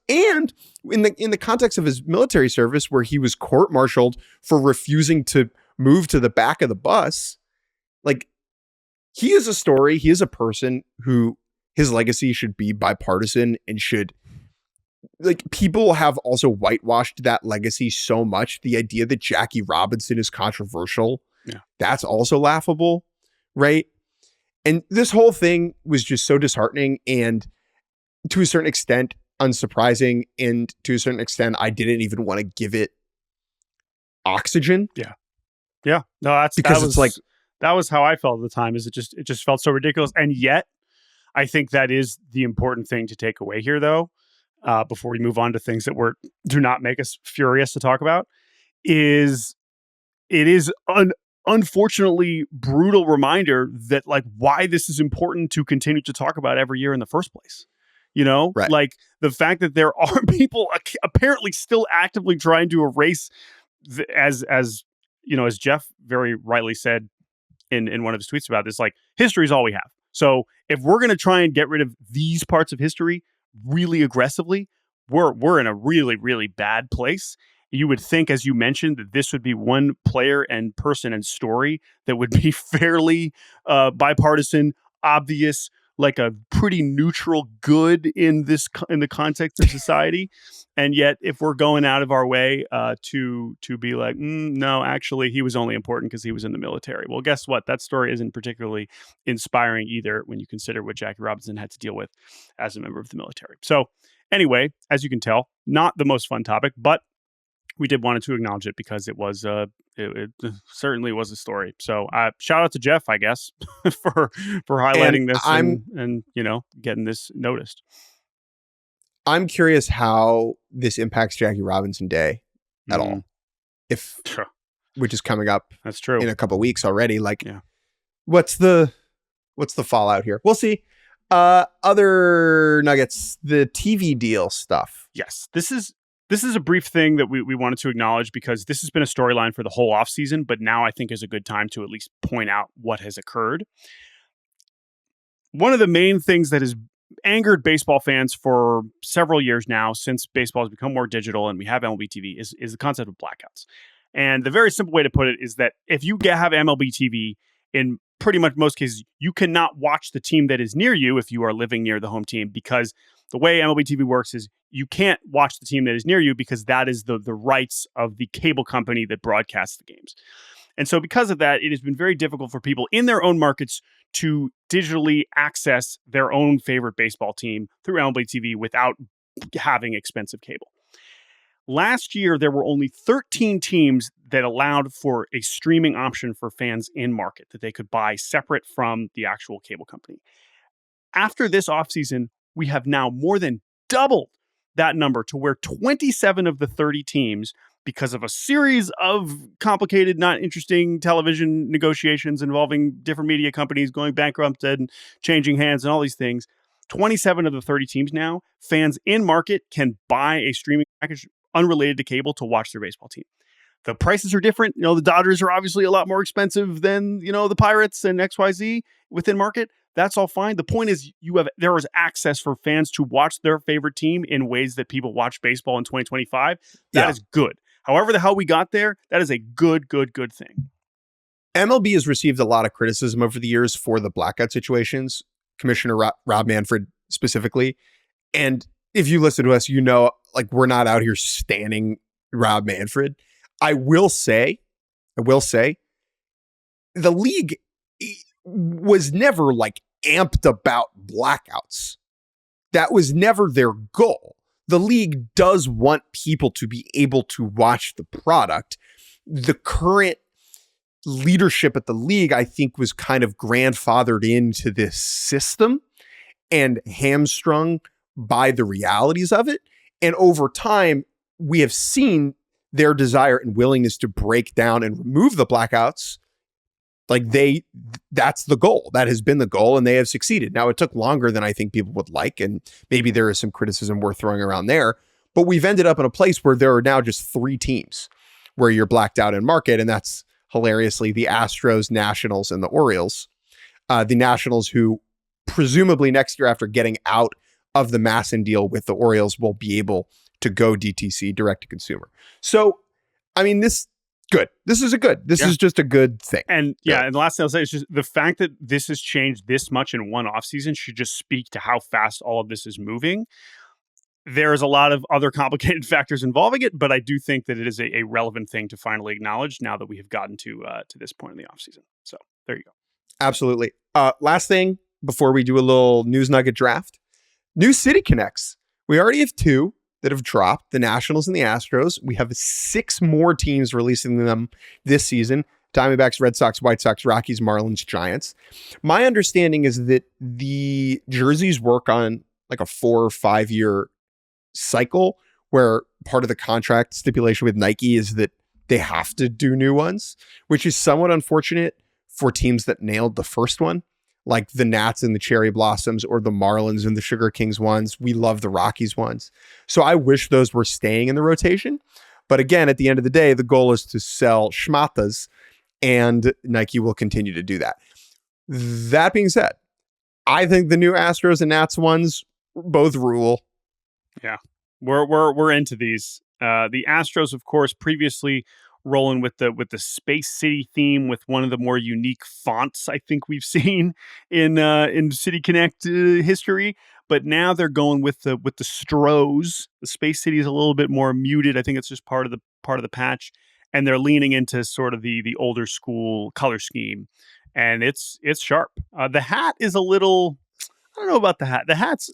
And in the context of his military service, where he was court-martialed for refusing to move to the back of the bus, like he is a story. He is a person who his legacy should be bipartisan and should, like, people have also whitewashed that legacy so much. The idea that Jackie Robinson is controversial, that's also laughable, right? And this whole thing was just so disheartening and to a certain extent unsurprising. And to a certain extent, I didn't even want to give it oxygen. Yeah. No, that was how I felt at the time. Is it just felt so ridiculous. And yet I think that is the important thing to take away here, though, before we move on to things that do not make us furious to talk about, is it is an unfortunately brutal reminder that, like, why this is important to continue to talk about every year in the first place. You know, right. Like the fact that there are people apparently still actively trying to erase, as you know, as Jeff very rightly said in one of his tweets about this, like, history is all we have. So if we're going to try and get rid of these parts of history really aggressively, we're in a really, really bad place. You would think, as you mentioned, that this would be one player and person and story that would be fairly bipartisan, obvious, like a pretty neutral good in the context of society. And yet, if we're going out of our way to be like, no, actually, he was only important because he was in the military. Well, guess what? That story isn't particularly inspiring either when you consider what Jackie Robinson had to deal with as a member of the military. So anyway, as you can tell, not the most fun topic, but we did wanted to acknowledge it because it was it certainly was a story. So shout out to Jeff, I guess, for highlighting this and you know, getting this noticed. I'm curious how this impacts Jackie Robinson Day at all. Which is coming up. That's true. In a couple of weeks already. Like, what's the fallout here? We'll see. Other nuggets, the TV deal stuff. Yes, this is a brief thing that we wanted to acknowledge because this has been a storyline for the whole offseason, but now I think is a good time to at least point out what has occurred. One of the main things that has angered baseball fans for several years now, since baseball has become more digital and we have MLB TV, is the concept of blackouts. And the very simple way to put it is that if you have MLB TV, in pretty much most cases, you cannot watch the team that is near you if you are living near the home team, because the way MLB TV works is you can't watch the team that is near you because that is the rights of the cable company that broadcasts the games. And so because of that, it has been very difficult for people in their own markets to digitally access their own favorite baseball team through MLB TV without having expensive cable. Last year, there were only 13 teams that allowed for a streaming option for fans in market that they could buy separate from the actual cable company. After this offseason, we have now more than doubled that number to where 27 of the 30 teams, because of a series of complicated, not interesting television negotiations involving different media companies going bankrupt and changing hands and all these things, 27 of the 30 teams now, fans in market can buy a streaming package unrelated to cable to watch their baseball team. The prices are different. You know, the Dodgers are obviously a lot more expensive than, you know, the Pirates and XYZ within market. That's all fine. The point is there is access for fans to watch their favorite team in ways that people watch baseball in 2025. That is good. However the hell we got there, that is a good thing. MLB has received a lot of criticism over the years for the blackout situations, Commissioner Rob Manfred specifically. And if you listen to us, you know, like, we're not out here standing Rob Manfred. I will say, the league was never like amped about blackouts. That was never their goal. The league does want people to be able to watch the product. The current leadership at the league, I think, was kind of grandfathered into this system and hamstrung by the realities of it. And over time, we have seen their desire and willingness to break down and remove the blackouts. Like, that's the goal. That has been the goal, and they have succeeded. Now, it took longer than I think people would like, and maybe there is some criticism worth throwing around there, but we've ended up in a place where there are now just 3 teams where you're blacked out in market, and that's hilariously the Astros, Nationals, and the Orioles. The Nationals, who presumably next year, after getting out of the Masson deal with the Orioles, will be able to go DTC, direct to consumer. So, I mean, this is just a good thing. And and the last thing I'll say is just the fact that this has changed this much in one offseason should just speak to how fast all of this is moving. There's a lot of other complicated factors involving it, but I do think that it is a relevant thing to finally acknowledge now that we have gotten to this point in the offseason. So there you go. Absolutely. Last thing before we do a little news nugget draft, new City Connects. We already have 2 that have dropped, the Nationals and the Astros. We have 6 more teams releasing them this season: Diamondbacks, Red Sox, White Sox, Rockies, Marlins, Giants. My understanding is that the jerseys work on like a 4 or 5 year cycle, where part of the contract stipulation with Nike is that they have to do new ones, which is somewhat unfortunate for teams that nailed the first one, like the Nats and the Cherry Blossoms, or the Marlins and the Sugar Kings ones. We love the Rockies ones. So I wish those were staying in the rotation. But again, at the end of the day, the goal is to sell schmatas, and Nike will continue to do that. That being said, I think the new Astros and Nats ones both rule. Yeah, we're into these. The Astros, of course, previously rolling with the Space City theme, with one of the more unique fonts I think we've seen in City Connect history. But now they're going with the Stros. The Space City is a little bit more muted. I think it's just part of the patch, and they're leaning into sort of the older school color scheme, and it's sharp. The hat is a little, I don't know about the hat. The hat's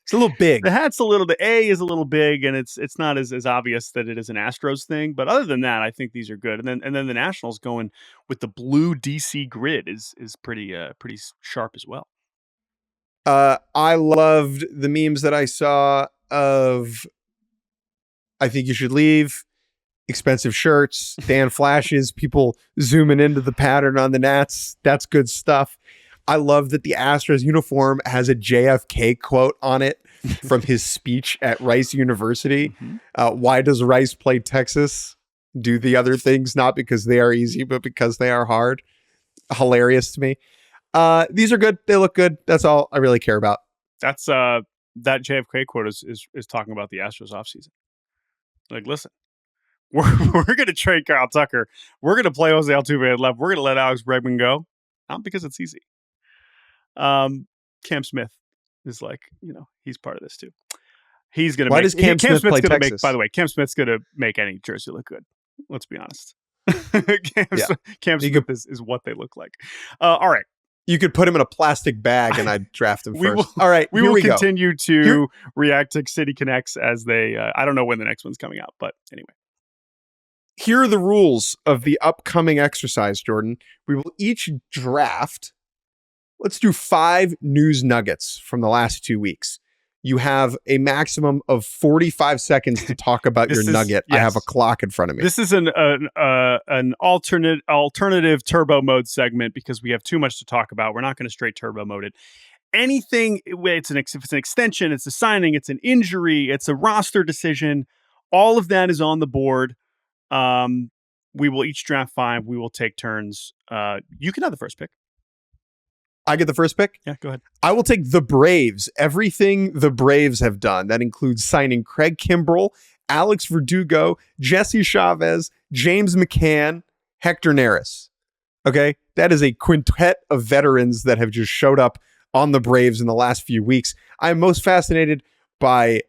it's a little big. The A is a little big, and it's not as obvious that it is an Astros thing. But other than that, I think these are good. And then the Nationals going with the blue DC grid is pretty sharp as well. I loved the memes that I saw of "I think you should leave," expensive shirts, Dan flashes, people zooming into the pattern on the Nats. That's good stuff. I love that the Astros uniform has a JFK quote on it from his speech at Rice University. Mm-hmm. Why does Rice play Texas? Do the other things not because they are easy, but because they are hard. Hilarious to me. These are good. They look good. That's all I really care about. That's that JFK quote is talking about the Astros offseason. Like, listen, we're going to trade Kyle Tucker. We're going to play Jose Altuve at left. We're going to let Alex Bregman go. Not because it's easy. Cam Smith is like, he's part of this too. He's going to. Why does Cam Smith play Texas? By the way, Cam Smith's going to make any jersey look good. Let's be honest. Cam Smith is what they look like. All right. You could put him in a plastic bag and I'd draft him first. All right. We will continue to react to City Connects as they, I don't know when the next one's coming out, but anyway. Here are the rules of the upcoming exercise, Jordan. We will each draft. Let's do 5 news nuggets from the last 2 weeks. You have a maximum of 45 seconds to talk about your nugget. Yes. I have a clock in front of me. This is an alternative turbo mode segment because we have too much to talk about. We're not going to straight turbo mode it. Anything, if it's an extension, it's a signing, it's an injury, it's a roster decision, all of that is on the board. We will each draft 5. We will take turns. You can have the first pick. I get the first pick? Yeah, go ahead. I will take the Braves. Everything the Braves have done. That includes signing Craig Kimbrell, Alex Verdugo, Jesse Chavez, James McCann, Hector Neris. Okay? That is a quintet of veterans that have just showed up on the Braves in the last few weeks. I'm most fascinated by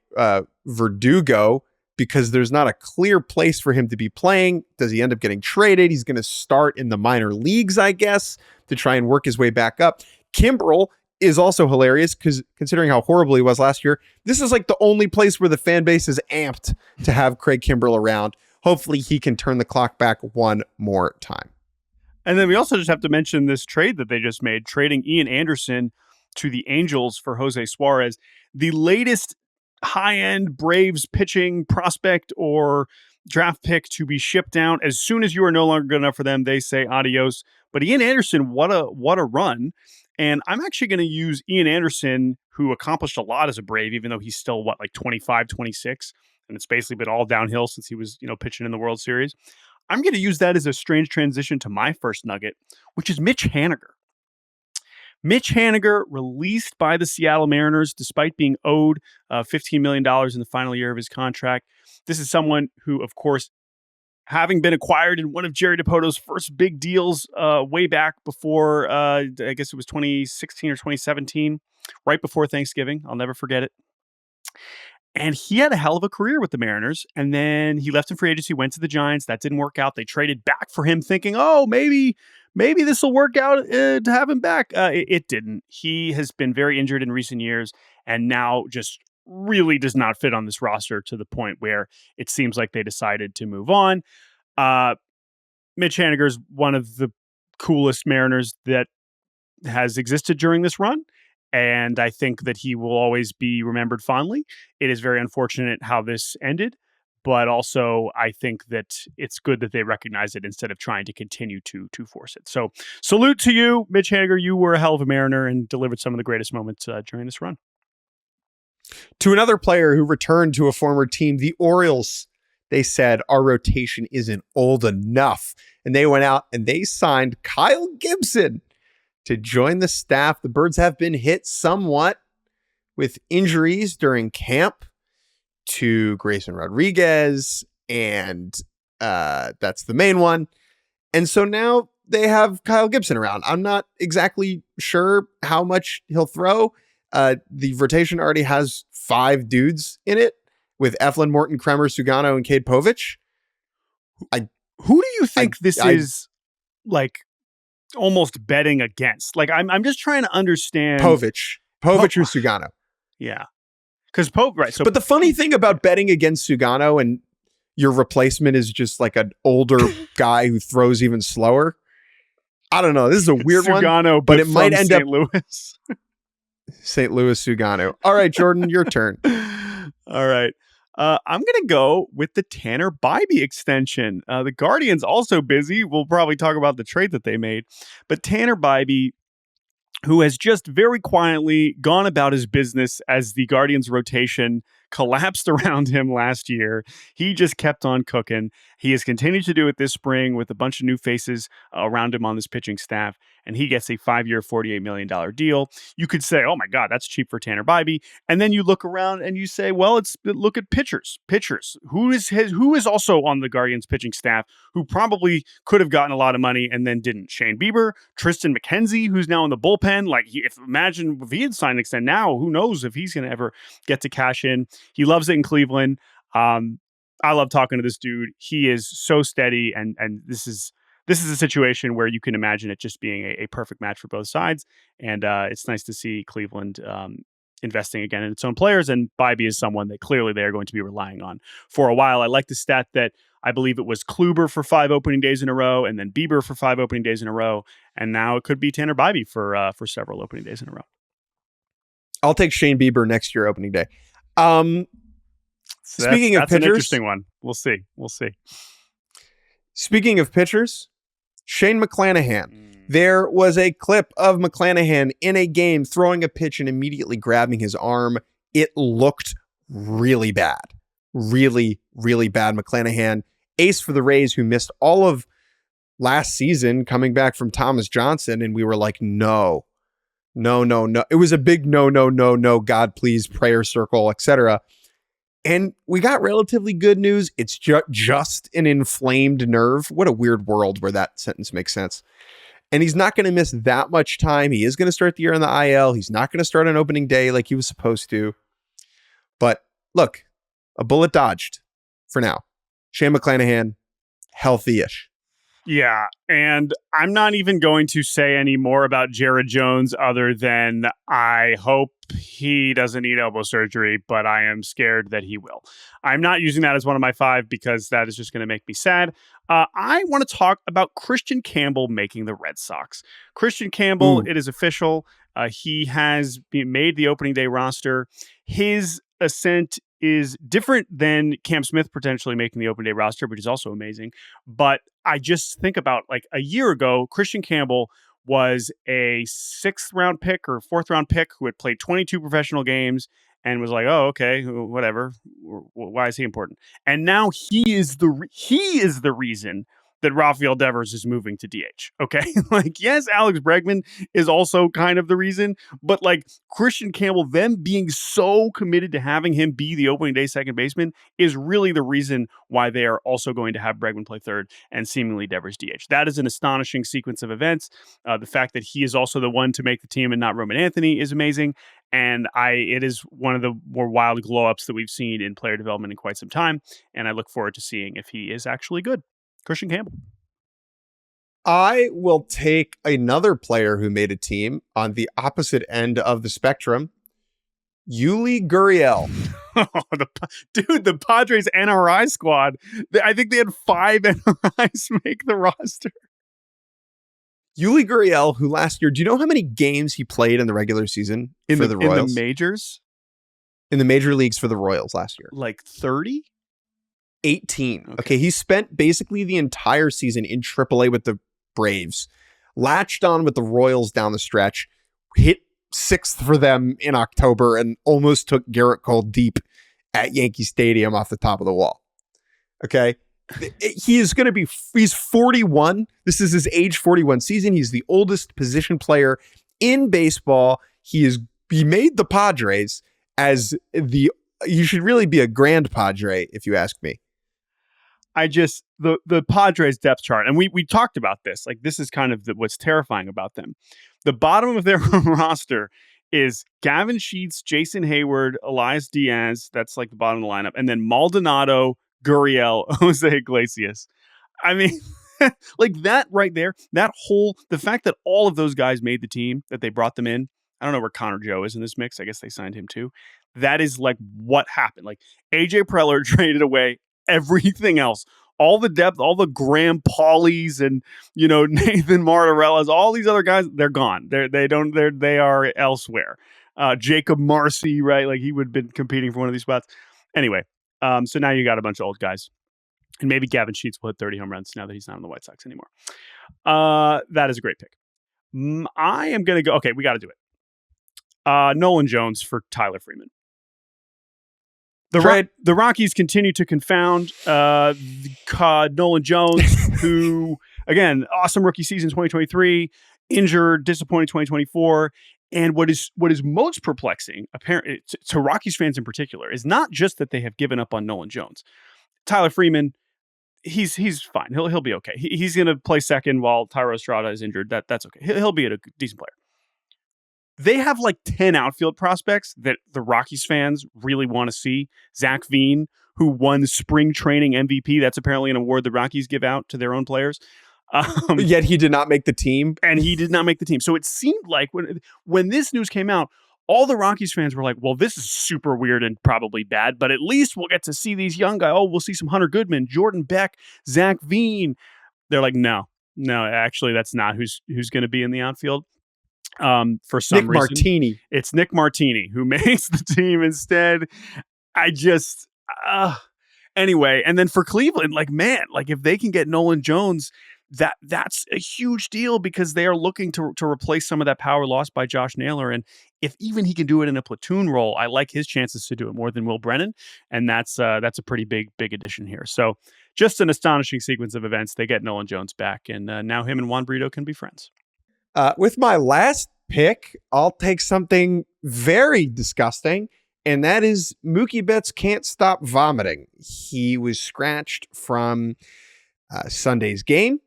Verdugo because there's not a clear place for him to be playing. Does he end up getting traded? He's going to start in the minor leagues, I guess, to try and work his way back up. Kimbrell is also hilarious because considering how horrible he was last year, this is like the only place where the fan base is amped to have Craig Kimbrell around. Hopefully he can turn the clock back one more time. And then we also just have to mention this trade that they just made, trading Ian Anderson to the Angels for Jose Suarez, the latest high-end Braves pitching prospect or draft pick to be shipped down. As soon as you are no longer good enough for them, they say adios. But Ian Anderson, what a run. And I'm actually going to use Ian Anderson, who accomplished a lot as a Brave, even though he's still, 25, 26. And it's basically been all downhill since he was, pitching in the World Series. I'm going to use that as a strange transition to my first nugget, which is Mitch Haniger. Mitch Haniger, released by the Seattle Mariners despite being owed $15 million in the final year of his contract. This is someone who, of course, having been acquired in one of Jerry DiPoto's first big deals way back before, I guess it was 2016 or 2017, right before Thanksgiving. I'll never forget it. And he had a hell of a career with the Mariners. And then he left in free agency, went to the Giants. That didn't work out. They traded back for him thinking, oh, maybe this will work out to have him back. It didn't. He has been very injured in recent years and now just really does not fit on this roster to the point where it seems like they decided to move on. Mitch Haniger is one of the coolest Mariners that has existed during this run. And I think that he will always be remembered fondly. It is very unfortunate how this ended, but also I think that it's good that they recognize it instead of trying to continue to force it. So salute to you, Mitch Haniger. You were a hell of a Mariner and delivered some of the greatest moments during this run. To another player who returned to a former team, the Orioles, they said our rotation isn't old enough. And they went out and they signed Kyle Gibson to join the staff. The Birds have been hit somewhat with injuries during camp to Grayson Rodriguez, and that's the main one. And so now they have Kyle Gibson around. I'm not exactly sure how much he'll throw. The rotation already has 5 dudes in it with Eflin, Morton, Kremer, Sugano, and Cade Povich. Who do you think this is like almost betting against? Like, I'm just trying to understand. Povich or Sugano. Yeah. Because right. So, but the funny thing about betting against Sugano and your replacement is just like an older guy who throws even slower. I don't know. This is a weird Sugano, one, but it might end St. up Louis. St. Louis Sugano. All right, Jordan, your turn. All right. I'm going to go with the Tanner Bybee extension. The Guardians also busy. We'll probably talk about the trade that they made. But Tanner Bybee, who has just very quietly gone about his business as the Guardians rotation collapsed around him last year. He just kept on cooking. He has continued to do it this spring with a bunch of new faces around him on this pitching staff, and he gets a 5-year, $48 million deal. You could say, oh my God, that's cheap for Tanner Bybee. And then you look around and you say, well, look at pitchers. Who is also on the Guardians pitching staff who probably could have gotten a lot of money and then didn't? Shane Bieber, Tristan McKenzie, who's now in the bullpen. Like, imagine if he had signed an extend now, who knows if he's going to ever get to cash in. He loves it in Cleveland. I love talking to this dude. He is so steady, and this is a situation where you can imagine it just being a perfect match for both sides. And it's nice to see Cleveland investing again in its own players. And Bybee is someone that clearly they are going to be relying on for a while. I like the stat that I believe it was Kluber for 5 opening days in a row, and then Bieber for 5 opening days in a row, and now it could be Tanner Bybee for several opening days in a row. I'll take Shane Bieber next year opening day. So speaking of that's pitchers, an interesting one. We'll see. Speaking of pitchers, Shane McClanahan. There was a clip of McClanahan in a game throwing a pitch and immediately grabbing his arm. It looked really bad. Really, really bad. McClanahan, ace for the Rays, who missed all of last season coming back from Thomas Johnson. And we were like, no, No, no, no. It was a big no, no, no, no, God, please, prayer circle, etc. And we got relatively good news. It's just an inflamed nerve. What a weird world where that sentence makes sense. And he's not going to miss that much time. He is going to start the year on the IL. He's not going to start on opening day like he was supposed to. But look, a bullet dodged for now. Shane McClanahan, healthy-ish. Yeah, and I'm not even going to say any more about Jared Jones other than I hope he doesn't need elbow surgery, but I am scared that he will. I'm not using that as one of my 5 because that is just going to make me sad. I want to talk about Christian Campbell making the Red Sox. Christian Campbell, It is official. He has made the opening day roster. His ascent is different than Cam Smith potentially making the open day roster, which is also amazing. But I just think about like a year ago, Christian Campbell was a 6th round pick or 4th round pick who had played 22 professional games and was like, oh, okay, whatever. Why is he important? And now he is the reason that Rafael Devers is moving to DH. Okay. Like, yes, Alex Bregman is also kind of the reason, but like Christian Campbell, them being so committed to having him be the opening day second baseman is really the reason why they are also going to have Bregman play third and seemingly Devers DH. That is an astonishing sequence of events. The fact that he is also the one to make the team and not Roman Anthony is amazing. And it is one of the more wild glow ups that we've seen in player development in quite some time. And I look forward to seeing if he is actually good. Christian Campbell. I will take another player who made a team on the opposite end of the spectrum, Yuli Gurriel. The Padres NRI squad. I think they had 5 NRIs make the roster. Yuli Gurriel, who last year, do you know how many games he played in the regular season for the Royals? In the majors? In the major leagues for the Royals last year. Like 30? 18. Okay, he spent basically the entire season in AAA with the Braves, latched on with the Royals down the stretch, hit 6th for them in October, and almost took Garrett Cole deep at Yankee Stadium off the top of the wall. Okay, he's 41. This is his age 41 season. He's the oldest position player in baseball. He made the Padres as you should really be a grand Padre, if you ask me. The Padres depth chart, and we talked about this. Like, this is kind of what's terrifying about them. The bottom of their roster is Gavin Sheets, Jason Hayward, Elias Diaz. That's like the bottom of the lineup. And then Maldonado, Gurriel, Jose Iglesias. I mean, like that right there, the fact that all of those guys made the team, that they brought them in. I don't know where Connor Joe is in this mix. I guess they signed him too. That is like what happened. Like AJ Preller traded away everything else, all the depth, all the Graham Paulies and, Nathan Martirellas, all these other guys, they're gone. They are elsewhere. Jacob Marcy, right? Like he would have been competing for one of these spots. Anyway, so now you got a bunch of old guys. And maybe Gavin Sheets will hit 30 home runs now that he's not on the White Sox anymore. That is a great pick. I am going to go. Okay, we got to do it. Nolan Jones for Tyler Freeman. The Rockies continue to confound Nolan Jones, who, again, awesome rookie season 2023, injured, disappointing 2024. And what is most perplexing, apparently, to Rockies fans in particular, is not just that they have given up on Nolan Jones. Tyler Freeman, he's fine. He'll be okay. He's going to play second while Thairo Estrada is injured. That's okay. He'll be a decent player. They have like 10 outfield prospects that the Rockies fans really want to see. Zach Veen, who won spring training MVP. That's apparently an award the Rockies give out to their own players. Yet he did not make the team. And he did not make the team. So it seemed like when this news came out, all the Rockies fans were like, well, this is super weird and probably bad, but at least we'll get to see these young guys. Oh, we'll see some Hunter Goodman, Jordan Beck, Zach Veen. They're like, no, actually, that's not who's going to be in the outfield. For some Nick reason, Martini. It's Nick Martini who makes the team instead. Anyway, and then for Cleveland, like, man, like if they can get Nolan Jones, that's a huge deal because they are looking to replace some of that power lost by Josh Naylor. And if even he can do it in a platoon role, I like his chances to do it more than Will Brennan. And that's a pretty big addition here. So just an astonishing sequence of events. They get Nolan Jones back, and now him and Juan Brito can be friends. With my last pick, I'll take something very disgusting, and that is Mookie Betts can't stop vomiting. He was scratched from Sunday's game.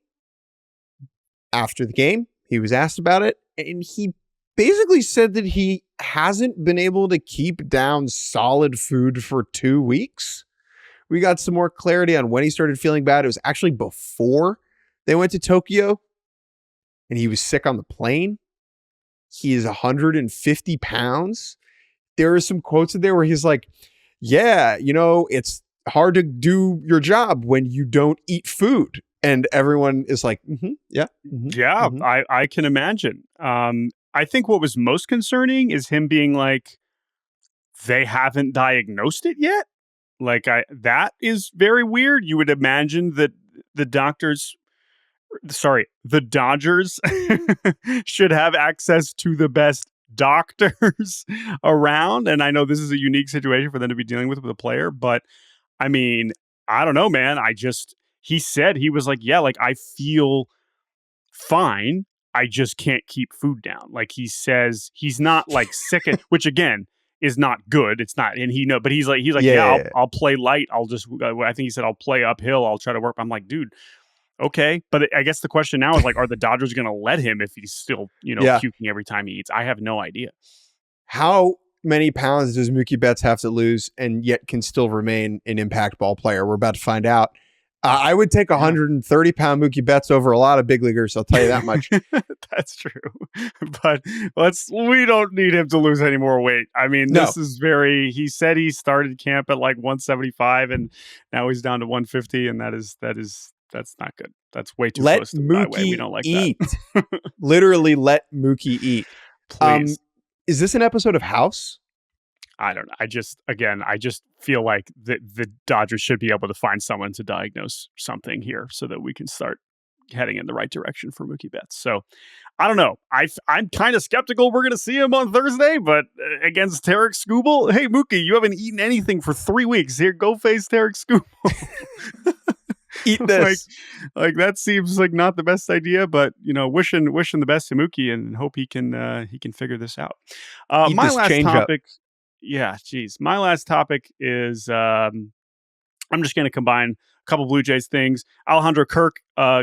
After the game, he was asked about it, and he basically said that he hasn't been able to keep down solid food for 2 weeks. We got some more clarity on when he started feeling bad. It was actually before they went to Tokyo, and he was sick on the plane. He is 150 pounds. There are some quotes in there where he's like, yeah, it's hard to do your job when you don't eat food. And everyone is like, yeah. Yeah, I can imagine. I think what was most concerning is him being like, they haven't diagnosed it yet. Like, that is very weird. You would imagine that the Dodgers should have access to the best doctors around. And I know this is a unique situation for them to be dealing with a player, but I mean, I don't know, man. He said, he was like, yeah, like I feel fine. I just can't keep food down. Like he says he's not like sick, which again is not good. It's not, and but he's like, I'll play light. I think he said, I'll play uphill. I'll try to work. I'm like, dude, okay. But I guess the question now is like, are the Dodgers going to let him if he's still, puking every time he eats? I have no idea. How many pounds does Mookie Betts have to lose and yet can still remain an impact ball player? We're about to find out. I would take 130-pound Mookie Betts over a lot of big leaguers. I'll tell you that much. That's true. But we don't need him to lose any more weight. I mean, This is he said he started camp at like 175 and now he's down to 150. And that's not good. That's way too close to the highway. We don't like eat. that. Literally let Mookie eat. Please. Is this an episode of House? I don't know. I just feel like the Dodgers should be able to find someone to diagnose something here so that we can start heading in the right direction for Mookie Betts. So I don't know. I'm kind of skeptical we're going to see him on Thursday, but against Tarek Skubal, hey, Mookie, you haven't eaten anything for 3 weeks. Here, go face Tarek Skubal. Eat this. like that seems like not the best idea, but wishing the best to Mookie and hope he can figure this out. My last topic. Yeah, geez. My last topic is I'm just going to combine a couple Blue Jays things. Alejandro Kirk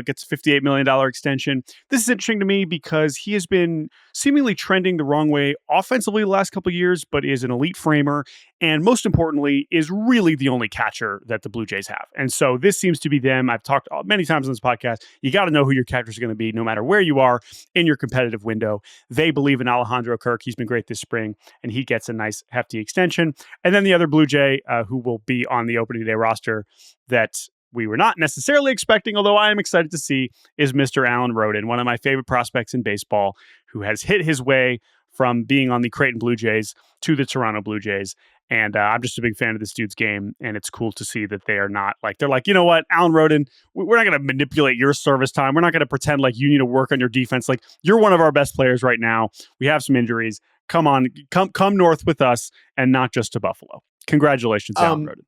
gets a $58 million extension. This is interesting to me because he has been seemingly trending the wrong way offensively the last couple of years, but is an elite framer. And most importantly, is really the only catcher that the Blue Jays have. And so this seems to be them. I've talked many times on this podcast. You got to know who your catchers are going to be, no matter where you are in your competitive window. They believe in Alejandro Kirk. He's been great this spring, and he gets a nice, hefty extension. And then the other Blue Jay who will be on the opening day roster that we were not necessarily expecting, although I am excited to see, is Mr. Alan Rodin, one of my favorite prospects in baseball, who has hit his way from being on the Creighton Blue Jays to the Toronto Blue Jays. And I'm just a big fan of this dude's game, and it's cool to see that they are not like, they're like, you know what, Alan Rodin, we're not going to manipulate your service time. We're not going to pretend like you need to work on your defense. Like, you're one of our best players right now. We have some injuries. Come on, come north with us, and not just to Buffalo. Congratulations, Alan Rodin.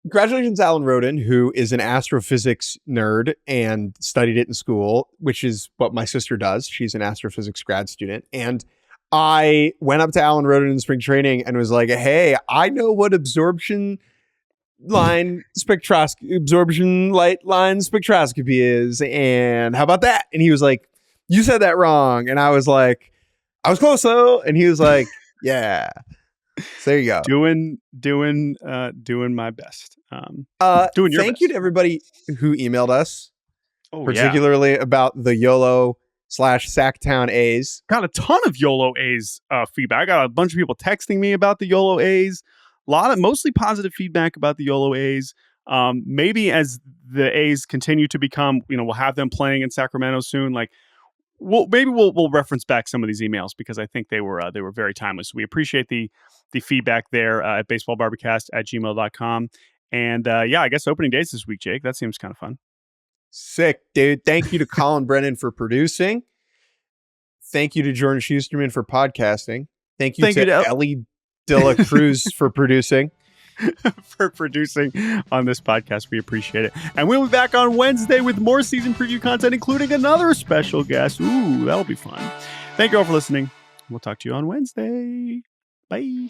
Congratulations, Alan Rodin, who is an astrophysics nerd and studied it in school, which is what my sister does. She's an astrophysics grad student. And I went up to Alan Rodin in spring training and was like, hey, I know what absorption light line spectroscopy is. And how about that? And he was like, you said that wrong. And I was like, I was close though. And he was like, yeah. So there you go. Doing my best. Doing your best. You to everybody who emailed us, particularly about the YOLO/Sacktown A's. Got a ton of YOLO A's feedback. I got a bunch of people texting me about the YOLO A's. Mostly positive feedback about the YOLO A's. Maybe as the A's continue to become, we'll have them playing in Sacramento soon. Like, we'll reference back some of these emails because I think they were very timely. So we appreciate the feedback there at baseballbarbacast@gmail.com. And I guess opening days this week, Jake. That seems kind of fun. Sick, dude. Thank you to Colin Brennan for producing. Thank you to Jordan Shusterman for podcasting. Thank you to Elly De La Cruz for producing. For producing on this podcast. We appreciate it. And we'll be back on Wednesday with more season preview content, including another special guest. Ooh, that'll be fun. Thank you all for listening. We'll talk to you on Wednesday. Bye.